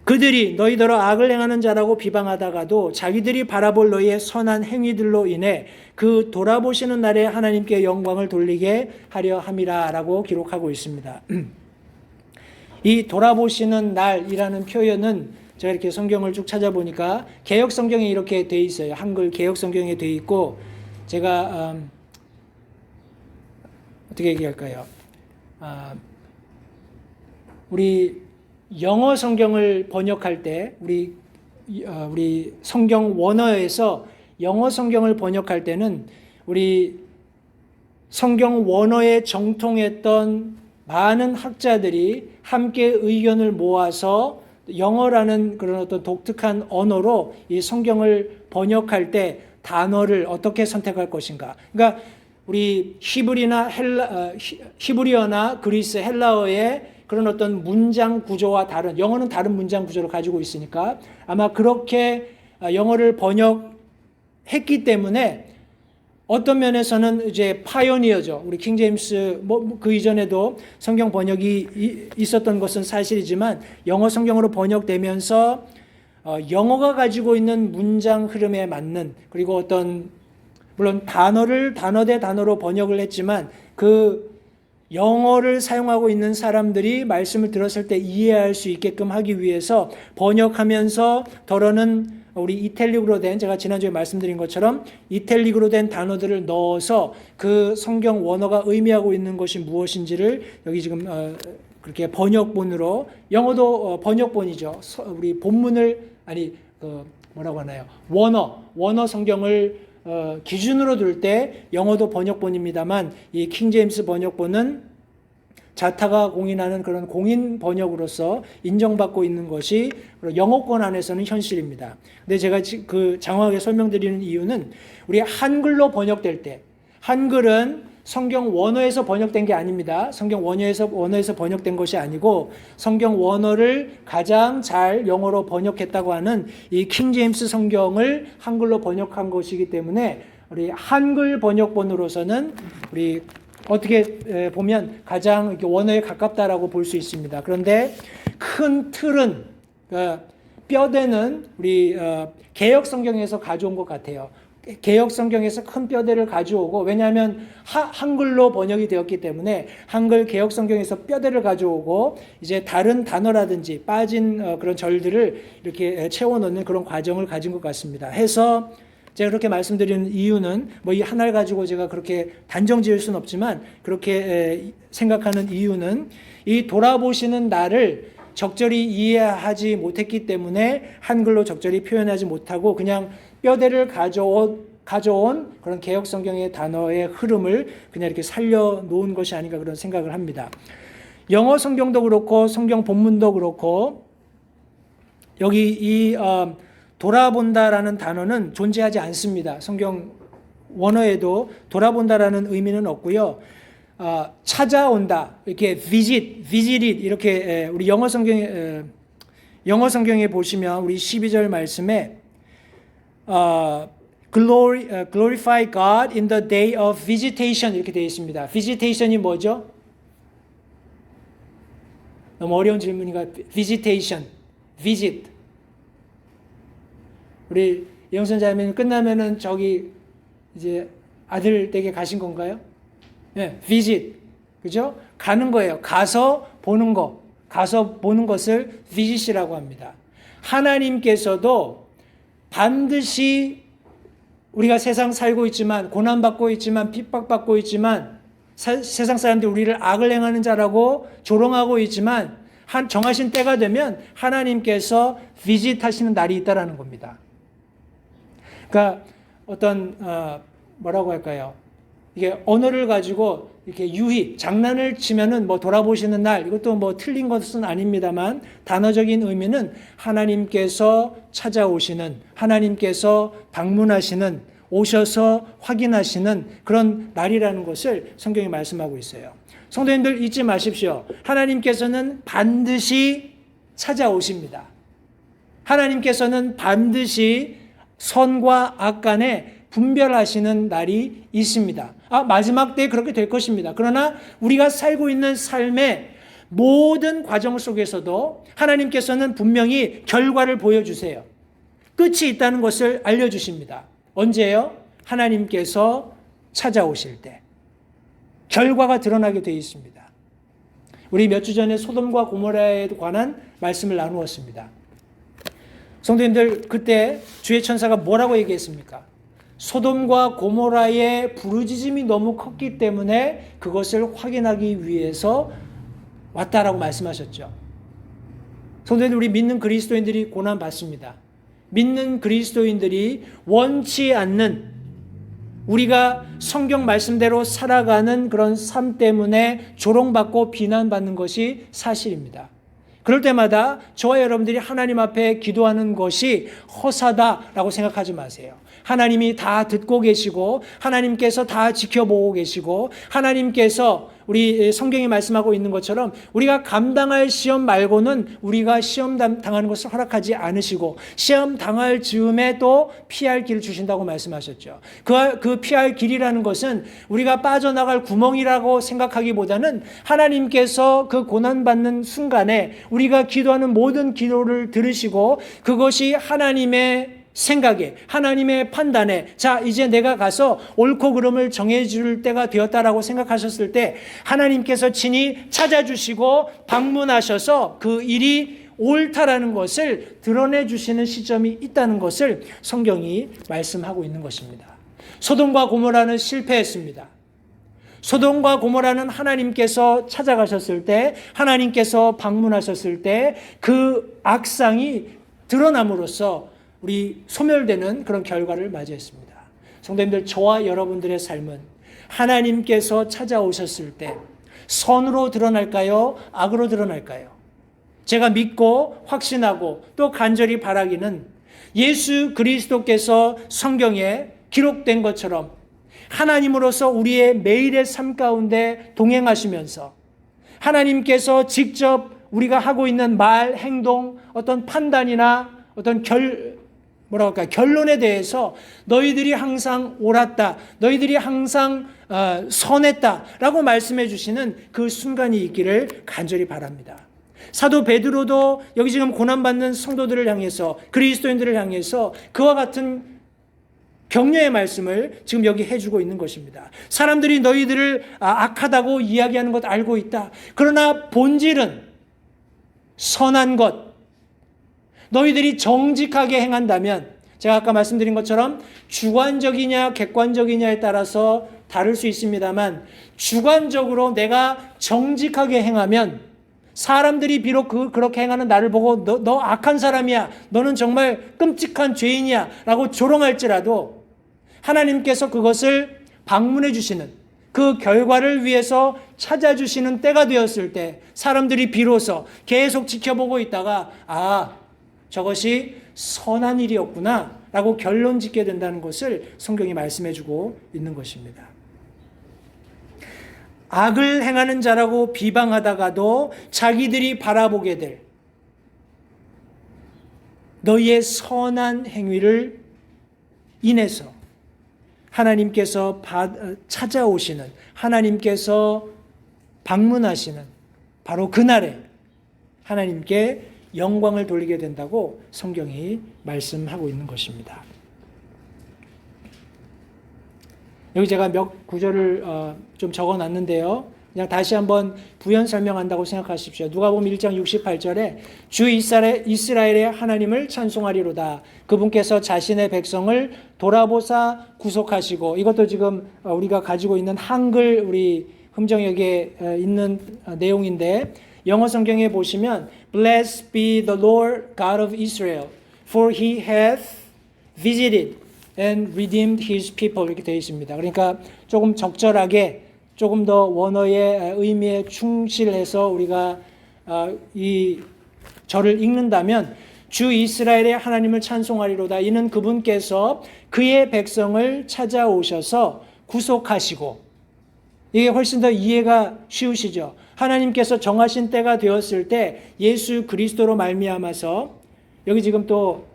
S1: 그들이 너희더러 악을 행하는 자라고 비방하다가도 자기들이 바라볼 너희의 선한 행위들로 인해 그 돌아보시는 날에 하나님께 영광을 돌리게 하려 함이라 라고 기록하고 있습니다. 이 돌아보시는 날이라는 표현은 제가 이렇게 성경을 쭉 찾아보니까 개역 성경에 이렇게 돼 있어요. 한글 개역 성경에 돼 있고, 제가 어떻게 얘기할까요? 우리 영어 성경을 번역할 때, 우리 성경 원어에서 영어 성경을 번역할 때는 우리 성경 원어에 정통했던 많은 학자들이 함께 의견을 모아서 영어라는 그런 어떤 독특한 언어로 이 성경을 번역할 때 단어를 어떻게 선택할 것인가. 그러니까 우리 히브리어나 그리스 헬라어의 그런 어떤 문장 구조와 다른, 영어는 다른 문장 구조를 가지고 있으니까 아마 그렇게 영어를 번역했기 때문에 어떤 면에서는 이제 파이오니어죠. 우리 킹 제임스 그 이전에도 성경 번역이 있었던 것은 사실이지만 영어 성경으로 번역되면서 영어가 가지고 있는 문장 흐름에 맞는, 그리고 어떤 물론 단어를 단어 대 단어로 번역을 했지만 그 영어를 사용하고 있는 사람들이 말씀을 들었을 때 이해할 수 있게끔 하기 위해서 번역하면서 덜어는 우리 이탈릭으로 된, 제가 지난주에 말씀드린 것처럼 이탈릭으로 된 단어들을 넣어서 그 성경 원어가 의미하고 있는 것이 무엇인지를 여기 지금 그렇게 번역본으로, 영어도 번역본이죠. 우리 본문을 뭐라고 하나요? 원어 성경을 기준으로 둘 때 영어도 번역본입니다만 이 킹 제임스 번역본은 자타가 공인하는 그런 공인 번역으로서 인정받고 있는 것이 영어권 안에서는 현실입니다. 근데 제가 그 장황하게 설명드리는 이유는 우리 한글로 번역될 때, 한글은 성경 원어에서 번역된 게 아닙니다. 성경 원어에서 번역된 것이 아니고 성경 원어를 가장 잘 영어로 번역했다고 하는 이 킹 제임스 성경을 한글로 번역한 것이기 때문에 우리 한글 번역본으로서는 우리 어떻게 보면 가장 원어에 가깝다라고 볼 수 있습니다. 그런데 큰 틀은, 뼈대는 우리 개역 성경에서 가져온 것 같아요. 개역 성경에서 큰 뼈대를 가져오고, 왜냐하면 한글로 번역이 되었기 때문에 한글 개역 성경에서 뼈대를 가져오고 이제 다른 단어라든지 빠진 그런 절들을 이렇게 채워 넣는 그런 과정을 가진 것 같습니다. 해서 제가 그렇게 말씀드리는 이유는 이 하나를 가지고 제가 그렇게 단정 지을 수는 없지만 그렇게 생각하는 이유는 이 돌아보시는 날을 적절히 이해하지 못했기 때문에 한글로 적절히 표현하지 못하고 그냥 뼈대를 가져온 그런 개역 성경의 단어의 흐름을 그냥 이렇게 살려 놓은 것이 아닌가 그런 생각을 합니다. 영어 성경도 그렇고 성경 본문도 그렇고 여기 이 돌아본다라는 단어는 존재하지 않습니다. 성경 원어에도 돌아본다라는 의미는 없고요. 찾아온다, 이렇게 visit it, 이렇게 우리 영어 성경에 보시면 우리 12절 말씀에 glorify God in the day of visitation 이렇게 되어 있습니다. visitation이 뭐죠? 너무 어려운 질문인가? visitation, visit. 우리 영선자매는 끝나면은 저기 이제 아들 댁에 가신 건가요? 네, visit. 그죠? 가는 거예요. 가서 보는 거. 가서 보는 것을 visit이라고 합니다. 하나님께서도 반드시 우리가 세상 살고 있지만 고난받고 있지만 핍박받고 있지만 세상 사람들이 우리를 악을 행하는 자라고 조롱하고 있지만 정하신 때가 되면 하나님께서 비짓하시는 날이 있다라는 겁니다. 그러니까 어떤 뭐라고 할까요? 이게 언어를 가지고 이렇게 유희 장난을 치면은 뭐 돌아보시는 날 이것도 뭐 틀린 것은 아닙니다만 단어적인 의미는 하나님께서 찾아오시는 하나님께서 방문하시는 오셔서 확인하시는 그런 날이라는 것을 성경이 말씀하고 있어요. 성도님들 잊지 마십시오. 하나님께서는 반드시 찾아오십니다. 하나님께서는 반드시 선과 악 간에 분별하시는 날이 있습니다. 마지막 때에 그렇게 될 것입니다. 그러나 우리가 살고 있는 삶의 모든 과정 속에서도 하나님께서는 분명히 결과를 보여주세요. 끝이 있다는 것을 알려주십니다. 언제요? 하나님께서 찾아오실 때. 결과가 드러나게 되어 있습니다. 우리 몇 주 전에 소돔과 고모라에 관한 말씀을 나누었습니다. 성도님들 그때 주의 천사가 뭐라고 얘기했습니까? 소돔과 고모라의 부르짖음이 너무 컸기 때문에 그것을 확인하기 위해서 왔다라고 말씀하셨죠. 성도님들 우리 믿는 그리스도인들이 고난받습니다. 믿는 그리스도인들이 원치 않는 우리가 성경 말씀대로 살아가는 그런 삶 때문에 조롱받고 비난받는 것이 사실입니다. 그럴 때마다 저와 여러분들이 하나님 앞에 기도하는 것이 허사다라고 생각하지 마세요. 하나님이 다 듣고 계시고 하나님께서 다 지켜보고 계시고 하나님께서 우리 성경이 말씀하고 있는 것처럼 우리가 감당할 시험 말고는 우리가 시험 당하는 것을 허락하지 않으시고 시험 당할 즈음에 또 피할 길을 주신다고 말씀하셨죠. 그 피할 길이라는 것은 우리가 빠져나갈 구멍이라고 생각하기보다는 하나님께서 그 고난받는 순간에 우리가 기도하는 모든 기도를 들으시고 그것이 하나님의 생각에 하나님의 판단에 자 이제 내가 가서 옳고 그름을 정해줄 때가 되었다라고 생각하셨을 때 하나님께서 친히 찾아주시고 방문하셔서 그 일이 옳다라는 것을 드러내 주시는 시점이 있다는 것을 성경이 말씀하고 있는 것입니다. 소돔과 고모라는 실패했습니다. 소돔과 고모라는 하나님께서 찾아가셨을 때 하나님께서 방문하셨을 때 그 악상이 드러남으로써 우리 소멸되는 그런 결과를 맞이했습니다. 성도님들 저와 여러분들의 삶은 하나님께서 찾아오셨을 때 선으로 드러날까요? 악으로 드러날까요? 제가 믿고 확신하고 또 간절히 바라기는 예수 그리스도께서 성경에 기록된 것처럼 하나님으로서 우리의 매일의 삶 가운데 동행하시면서 하나님께서 직접 우리가 하고 있는 말, 행동, 어떤 판단이나 어떤 결론에 대해서 너희들이 항상 옳았다, 너희들이 항상 선했다라고 말씀해 주시는 그 순간이 있기를 간절히 바랍니다. 사도 베드로도 여기 지금 고난받는 성도들을 향해서 그리스도인들을 향해서 그와 같은 격려의 말씀을 지금 여기 해주고 있는 것입니다. 사람들이 너희들을 악하다고 이야기하는 것 알고 있다. 그러나 본질은 선한 것, 너희들이 정직하게 행한다면 제가 아까 말씀드린 것처럼 주관적이냐 객관적이냐에 따라서 다를 수 있습니다만 주관적으로 내가 정직하게 행하면 사람들이 비록 그렇게 행하는 나를 보고 너 악한 사람이야, 너는 정말 끔찍한 죄인이야 라고 조롱할지라도 하나님께서 그것을 방문해 주시는 그 결과를 위해서 찾아주시는 때가 되었을 때 사람들이 비로소 계속 지켜보고 있다가 저것이 선한 일이었구나 라고 결론 짓게 된다는 것을 성경이 말씀해 주고 있는 것입니다. 악을 행하는 자라고 비방하다가도 자기들이 바라보게 될 너희의 선한 행위를 인해서 하나님께서 찾아오시는, 하나님께서 방문하시는 바로 그날에 하나님께 영광을 돌리게 된다고 성경이 말씀하고 있는 것입니다. 여기 제가 몇 구절을 좀 적어놨는데요. 그냥 다시 한번 부연 설명한다고 생각하십시오. 누가복음 1장 68절에 주 이스라엘의 하나님을 찬송하리로다. 그분께서 자신의 백성을 돌아보사 구속하시고, 이것도 지금 우리가 가지고 있는 한글 우리 흠정역에 있는 내용인데, 영어 성경에 보시면 Blessed be the Lord God of Israel, for he hath visited and redeemed his people, 이렇게 되어 있습니다. 그러니까 조금 적절하게, 조금 더 원어의 의미에 충실해서 우리가 이 절을 읽는다면, 주 이스라엘의 하나님을 찬송하리로다. 이는 그분께서 그의 백성을 찾아오셔서 구속하시고, 이게 훨씬 더 이해가 쉬우시죠. 하나님께서 정하신 때가 되었을 때 예수 그리스도로 말미암아서, 여기 지금 또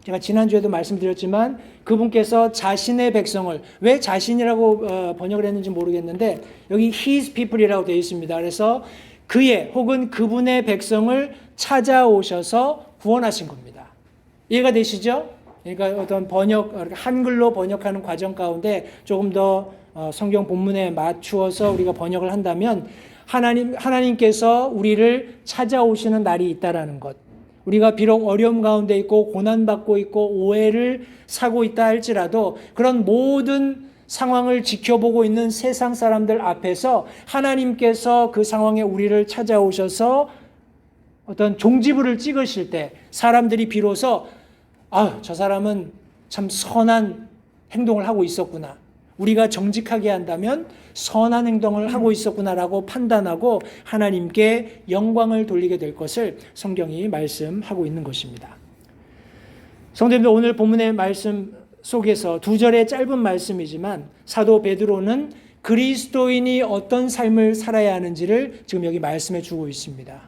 S1: 제가 지난주에도 말씀드렸지만 그분께서 자신의 백성을, 왜 자신이라고 번역을 했는지 모르겠는데 여기 his people이라고 되어 있습니다. 그래서 그의 혹은 그분의 백성을 찾아오셔서 구원하신 겁니다. 이해가 되시죠? 그러니까 어떤 한글로 번역하는 과정 가운데 조금 더 성경 본문에 맞추어서 우리가 번역을 한다면, 하나님께서 우리를 찾아오시는 날이 있다라는 것. 우리가 비록 어려움 가운데 있고 고난받고 있고 오해를 사고 있다 할지라도, 그런 모든 상황을 지켜보고 있는 세상 사람들 앞에서 하나님께서 그 상황에 우리를 찾아오셔서 어떤 종지부를 찍으실 때 사람들이 비로소 저 사람은 참 선한 행동을 하고 있었구나, 우리가 정직하게 한다면 선한 행동을 하고 있었구나라고 판단하고 하나님께 영광을 돌리게 될 것을 성경이 말씀하고 있는 것입니다. 성도님들, 오늘 본문의 말씀 속에서 두 절의 짧은 말씀이지만 사도 베드로는 그리스도인이 어떤 삶을 살아야 하는지를 지금 여기 말씀해 주고 있습니다.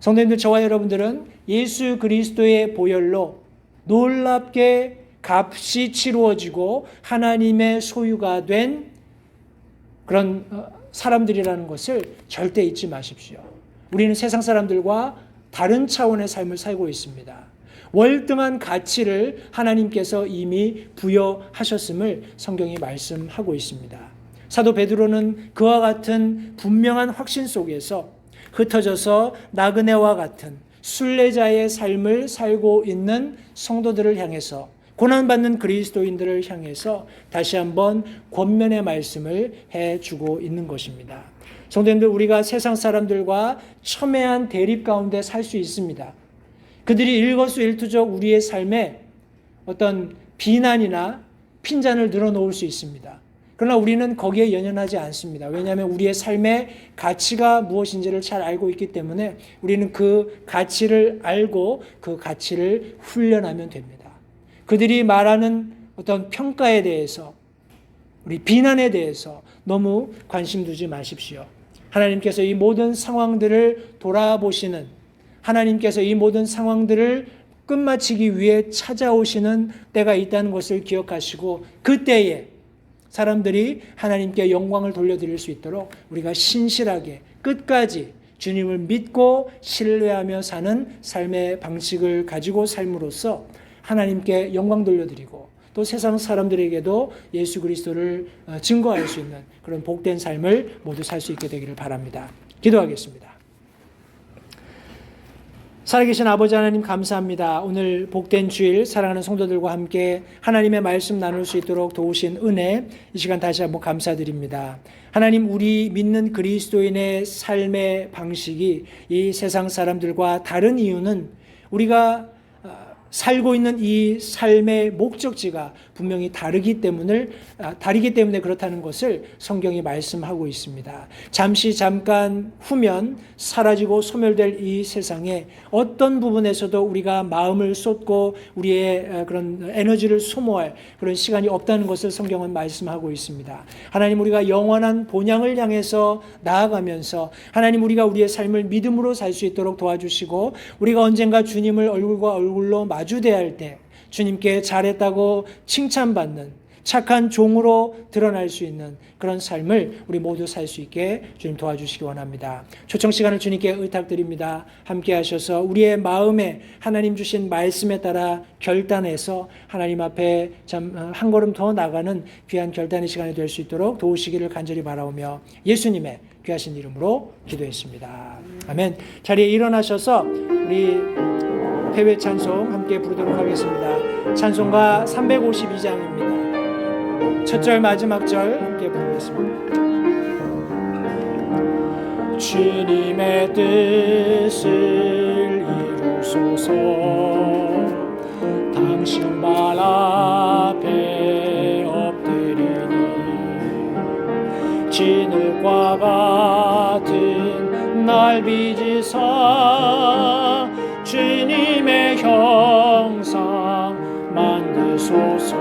S1: 성도님들, 저와 여러분들은 예수 그리스도의 보혈로 놀랍게 값이 치루어지고 하나님의 소유가 된 그런 사람들이라는 것을 절대 잊지 마십시오. 우리는 세상 사람들과 다른 차원의 삶을 살고 있습니다. 월등한 가치를 하나님께서 이미 부여하셨음을 성경이 말씀하고 있습니다. 사도 베드로는 그와 같은 분명한 확신 속에서 흩어져서 나그네와 같은 순례자의 삶을 살고 있는 성도들을 향해서, 고난받는 그리스도인들을 향해서 다시 한번 권면의 말씀을 해주고 있는 것입니다. 성도님들, 우리가 세상 사람들과 첨예한 대립 가운데 살 수 있습니다. 그들이 일거수일투족 우리의 삶에 어떤 비난이나 핀잔을 늘어놓을 수 있습니다. 그러나 우리는 거기에 연연하지 않습니다. 왜냐하면 우리의 삶의 가치가 무엇인지를 잘 알고 있기 때문에 우리는 그 가치를 알고 그 가치를 훈련하면 됩니다. 그들이 말하는 어떤 평가에 대해서, 우리 비난에 대해서 너무 관심 두지 마십시오. 하나님께서 이 모든 상황들을 돌아보시는, 하나님께서 이 모든 상황들을 끝마치기 위해 찾아오시는 때가 있다는 것을 기억하시고, 그때에 사람들이 하나님께 영광을 돌려드릴 수 있도록 우리가 신실하게 끝까지 주님을 믿고 신뢰하며 사는 삶의 방식을 가지고 삶으로써 하나님께 영광 돌려드리고 또 세상 사람들에게도 예수 그리스도를 증거할 수 있는 그런 복된 삶을 모두 살 수 있게 되기를 바랍니다. 기도하겠습니다. 살아계신 아버지 하나님, 감사합니다. 오늘 복된 주일 사랑하는 성도들과 함께 하나님의 말씀 나눌 수 있도록 도우신 은혜, 이 시간 다시 한번 감사드립니다. 하나님, 우리 믿는 그리스도인의 삶의 방식이 이 세상 사람들과 다른 이유는 우리가 살고 있는 이 삶의 목적지가 분명히 다르기 때문에 그렇다는 것을 성경이 말씀하고 있습니다. 잠깐 후면 사라지고 소멸될 이 세상에 어떤 부분에서도 우리가 마음을 쏟고 우리의 그런 에너지를 소모할 그런 시간이 없다는 것을 성경은 말씀하고 있습니다. 하나님, 우리가 영원한 본향을 향해서 나아가면서 하나님, 우리가 우리의 삶을 믿음으로 살 수 있도록 도와주시고, 우리가 언젠가 주님을 얼굴과 얼굴로 마주대할 때 주님께 잘했다고 칭찬받는, 착한 종으로 드러날 수 있는 그런 삶을 우리 모두 살 수 있게 주님 도와주시기 원합니다. 초청 시간을 주님께 의탁드립니다. 함께 하셔서 우리의 마음에 하나님 주신 말씀에 따라 결단해서 하나님 앞에 참 한 걸음 더 나가는 귀한 결단의 시간이 될 수 있도록 도우시기를 간절히 바라오며 예수님의 귀하신 이름으로 기도했습니다. 아멘. 자리에 일어나셔서 우리 회외 찬송 함께 부르도록 하겠습니다. 찬송가 352장입니다. 첫 절 마지막 절 함께 부르겠습니다. 주님의 뜻을 이루소서. 당신 발 앞에 엎드리니 진흙과 같은 날 빚으사 주님의 형상 만드소서.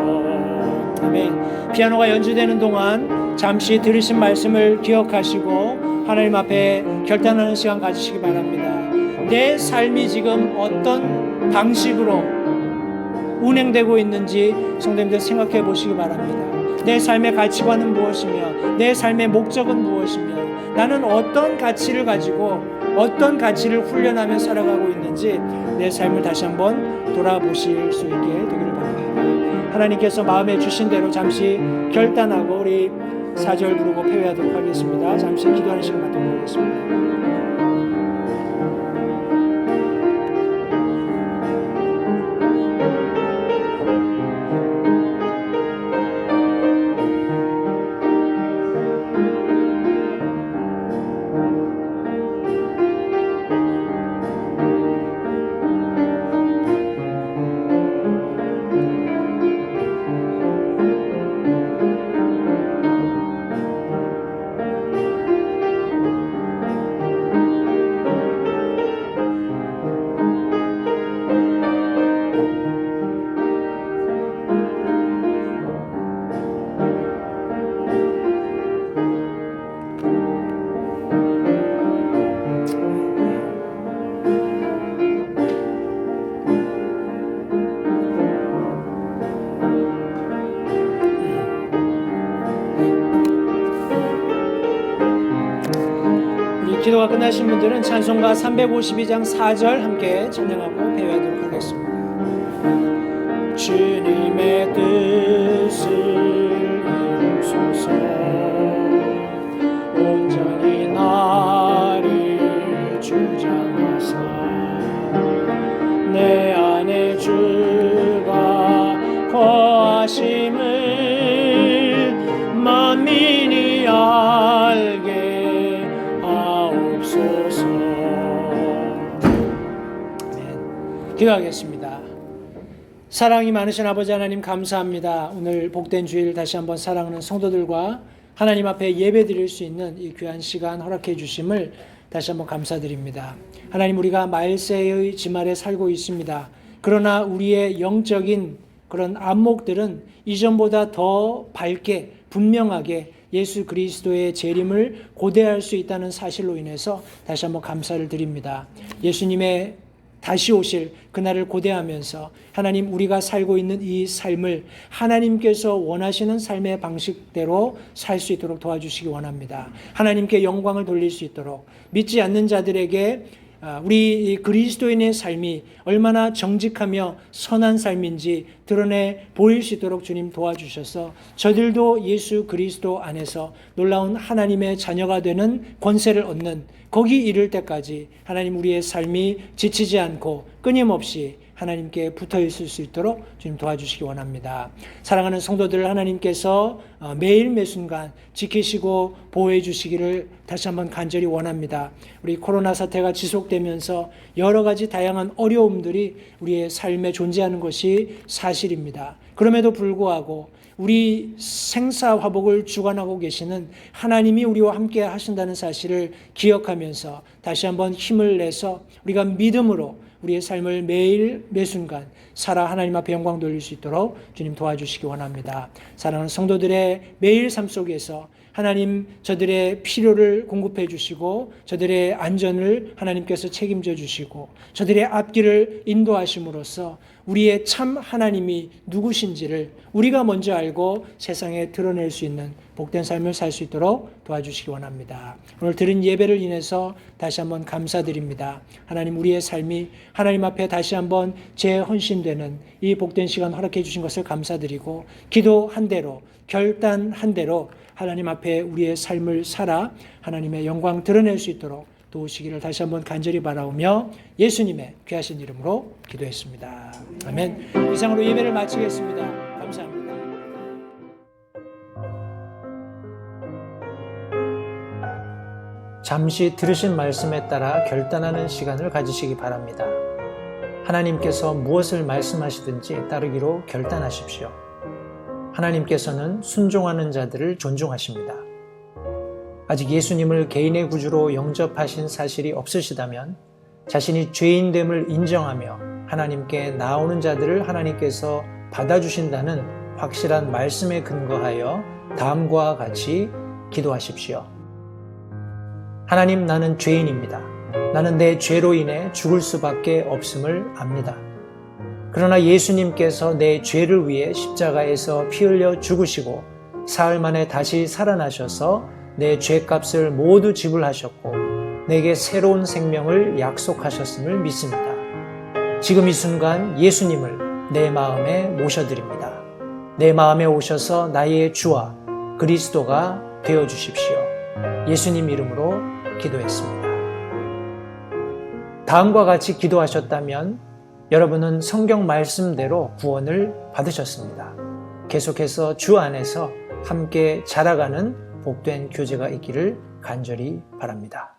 S1: 아멘. 피아노가 연주되는 동안 잠시 들으신 말씀을 기억하시고 하나님 앞에 결단하는 시간 가지시기 바랍니다. 내 삶이 지금 어떤 방식으로 운행되고 있는지 성도님들 생각해 보시기 바랍니다. 내 삶의 가치관은 무엇이며 내 삶의 목적은 무엇이며 나는 어떤 가치를 가지고 어떤 가치를 훈련하며 살아가고 있는지 내 삶을 다시 한번 돌아보실 수 있게 되기를 바랍니다. 하나님께서 마음에 주신 대로 잠시 결단하고 우리 4절 부르고 패회하도록 하겠습니다. 잠시 기도하는 시간 갖도록 하겠습니다. 기도가 끝나신 분들은 찬송가 352장 4절 함께 찬양하고 배회하도록 하겠습니다. 주님의 뜻을 이루소서. 온전히 나를 주장하사 내 안에 주가 거하심을 만민이 알게 기도하겠습니다. 사랑이 많으신 아버지 하나님 감사합니다. 오늘 복된 주일 다시 한번 사랑하는 성도들과 하나님 앞에 예배 드릴 수 있는 이 귀한 시간 허락해 주심을 다시 한번 감사드립니다. 하나님, 우리가 말세의 지말에 살고 있습니다. 그러나 우리의 영적인 그런 안목들은 이전보다 더 밝게 분명하게 예수 그리스도의 재림을 고대할 수 있다는 사실로 인해서 다시 한번 감사를 드립니다. 예수님의 다시 오실 그날을 고대하면서 하나님, 우리가 살고 있는 이 삶을 하나님께서 원하시는 삶의 방식대로 살 수 있도록 도와주시기 원합니다. 하나님께 영광을 돌릴 수 있도록 믿지 않는 자들에게 우리 그리스도인의 삶이 얼마나 정직하며 선한 삶인지 드러내 보일 수 있도록 주님 도와주셔서 저들도 예수 그리스도 안에서 놀라운 하나님의 자녀가 되는 권세를 얻는 거기 이를 때까지 하나님, 우리의 삶이 지치지 않고 끊임없이 하나님께 붙어 있을 수 있도록 주님 도와주시기 원합니다. 사랑하는 성도들, 하나님께서 매일 매순간 지키시고 보호해 주시기를 다시 한번 간절히 원합니다. 우리 코로나 사태가 지속되면서 여러 가지 다양한 어려움들이 우리의 삶에 존재하는 것이 사실입니다. 그럼에도 불구하고 우리 생사화복을 주관하고 계시는 하나님이 우리와 함께 하신다는 사실을 기억하면서 다시 한번 힘을 내서 우리가 믿음으로 우리의 삶을 매일 매순간 살아 하나님 앞에 영광 돌릴 수 있도록 주님 도와주시기 원합니다. 사랑하는 성도들의 매일 삶 속에서 하나님, 저들의 필요를 공급해 주시고 저들의 안전을 하나님께서 책임져 주시고 저들의 앞길을 인도하심으로써 우리의 참 하나님이 누구신지를 우리가 먼저 알고 세상에 드러낼 수 있는 복된 삶을 살 수 있도록 도와주시기 원합니다. 오늘 드린 예배를 인해서 다시 한번 감사드립니다. 하나님, 우리의 삶이 하나님 앞에 다시 한번 재헌신되는 이 복된 시간 허락해 주신 것을 감사드리고, 기도한 대로, 결단한 대로 하나님 앞에 우리의 삶을 살아 하나님의 영광 드러낼 수 있도록 도우시기를 다시 한번 간절히 바라오며 예수님의 귀하신 이름으로 기도했습니다. 아멘. 이상으로 예배를 마치겠습니다. 감사합니다. 잠시 들으신 말씀에 따라 결단하는 시간을 가지시기 바랍니다. 하나님께서 무엇을 말씀하시든지 따르기로 결단하십시오. 하나님께서는 순종하는 자들을 존중하십니다. 아직 예수님을 개인의 구주로 영접하신 사실이 없으시다면 자신이 죄인됨을 인정하며 하나님께 나오는 자들을 하나님께서 받아주신다는 확실한 말씀에 근거하여 다음과 같이 기도하십시오. 하나님, 나는 죄인입니다. 나는 내 죄로 인해 죽을 수밖에 없음을 압니다. 그러나 예수님께서 내 죄를 위해 십자가에서 피 흘려 죽으시고 사흘 만에 다시 살아나셔서 내 죄값을 모두 지불하셨고 내게 새로운 생명을 약속하셨음을 믿습니다. 지금 이 순간 예수님을 내 마음에 모셔드립니다. 내 마음에 오셔서 나의 주와 그리스도가 되어주십시오. 예수님 이름으로 기도했습니다. 다음과 같이 기도하셨다면 여러분은 성경 말씀대로 구원을 받으셨습니다. 계속해서 주 안에서 함께 자라가는 복된 교제가 있기를 간절히 바랍니다.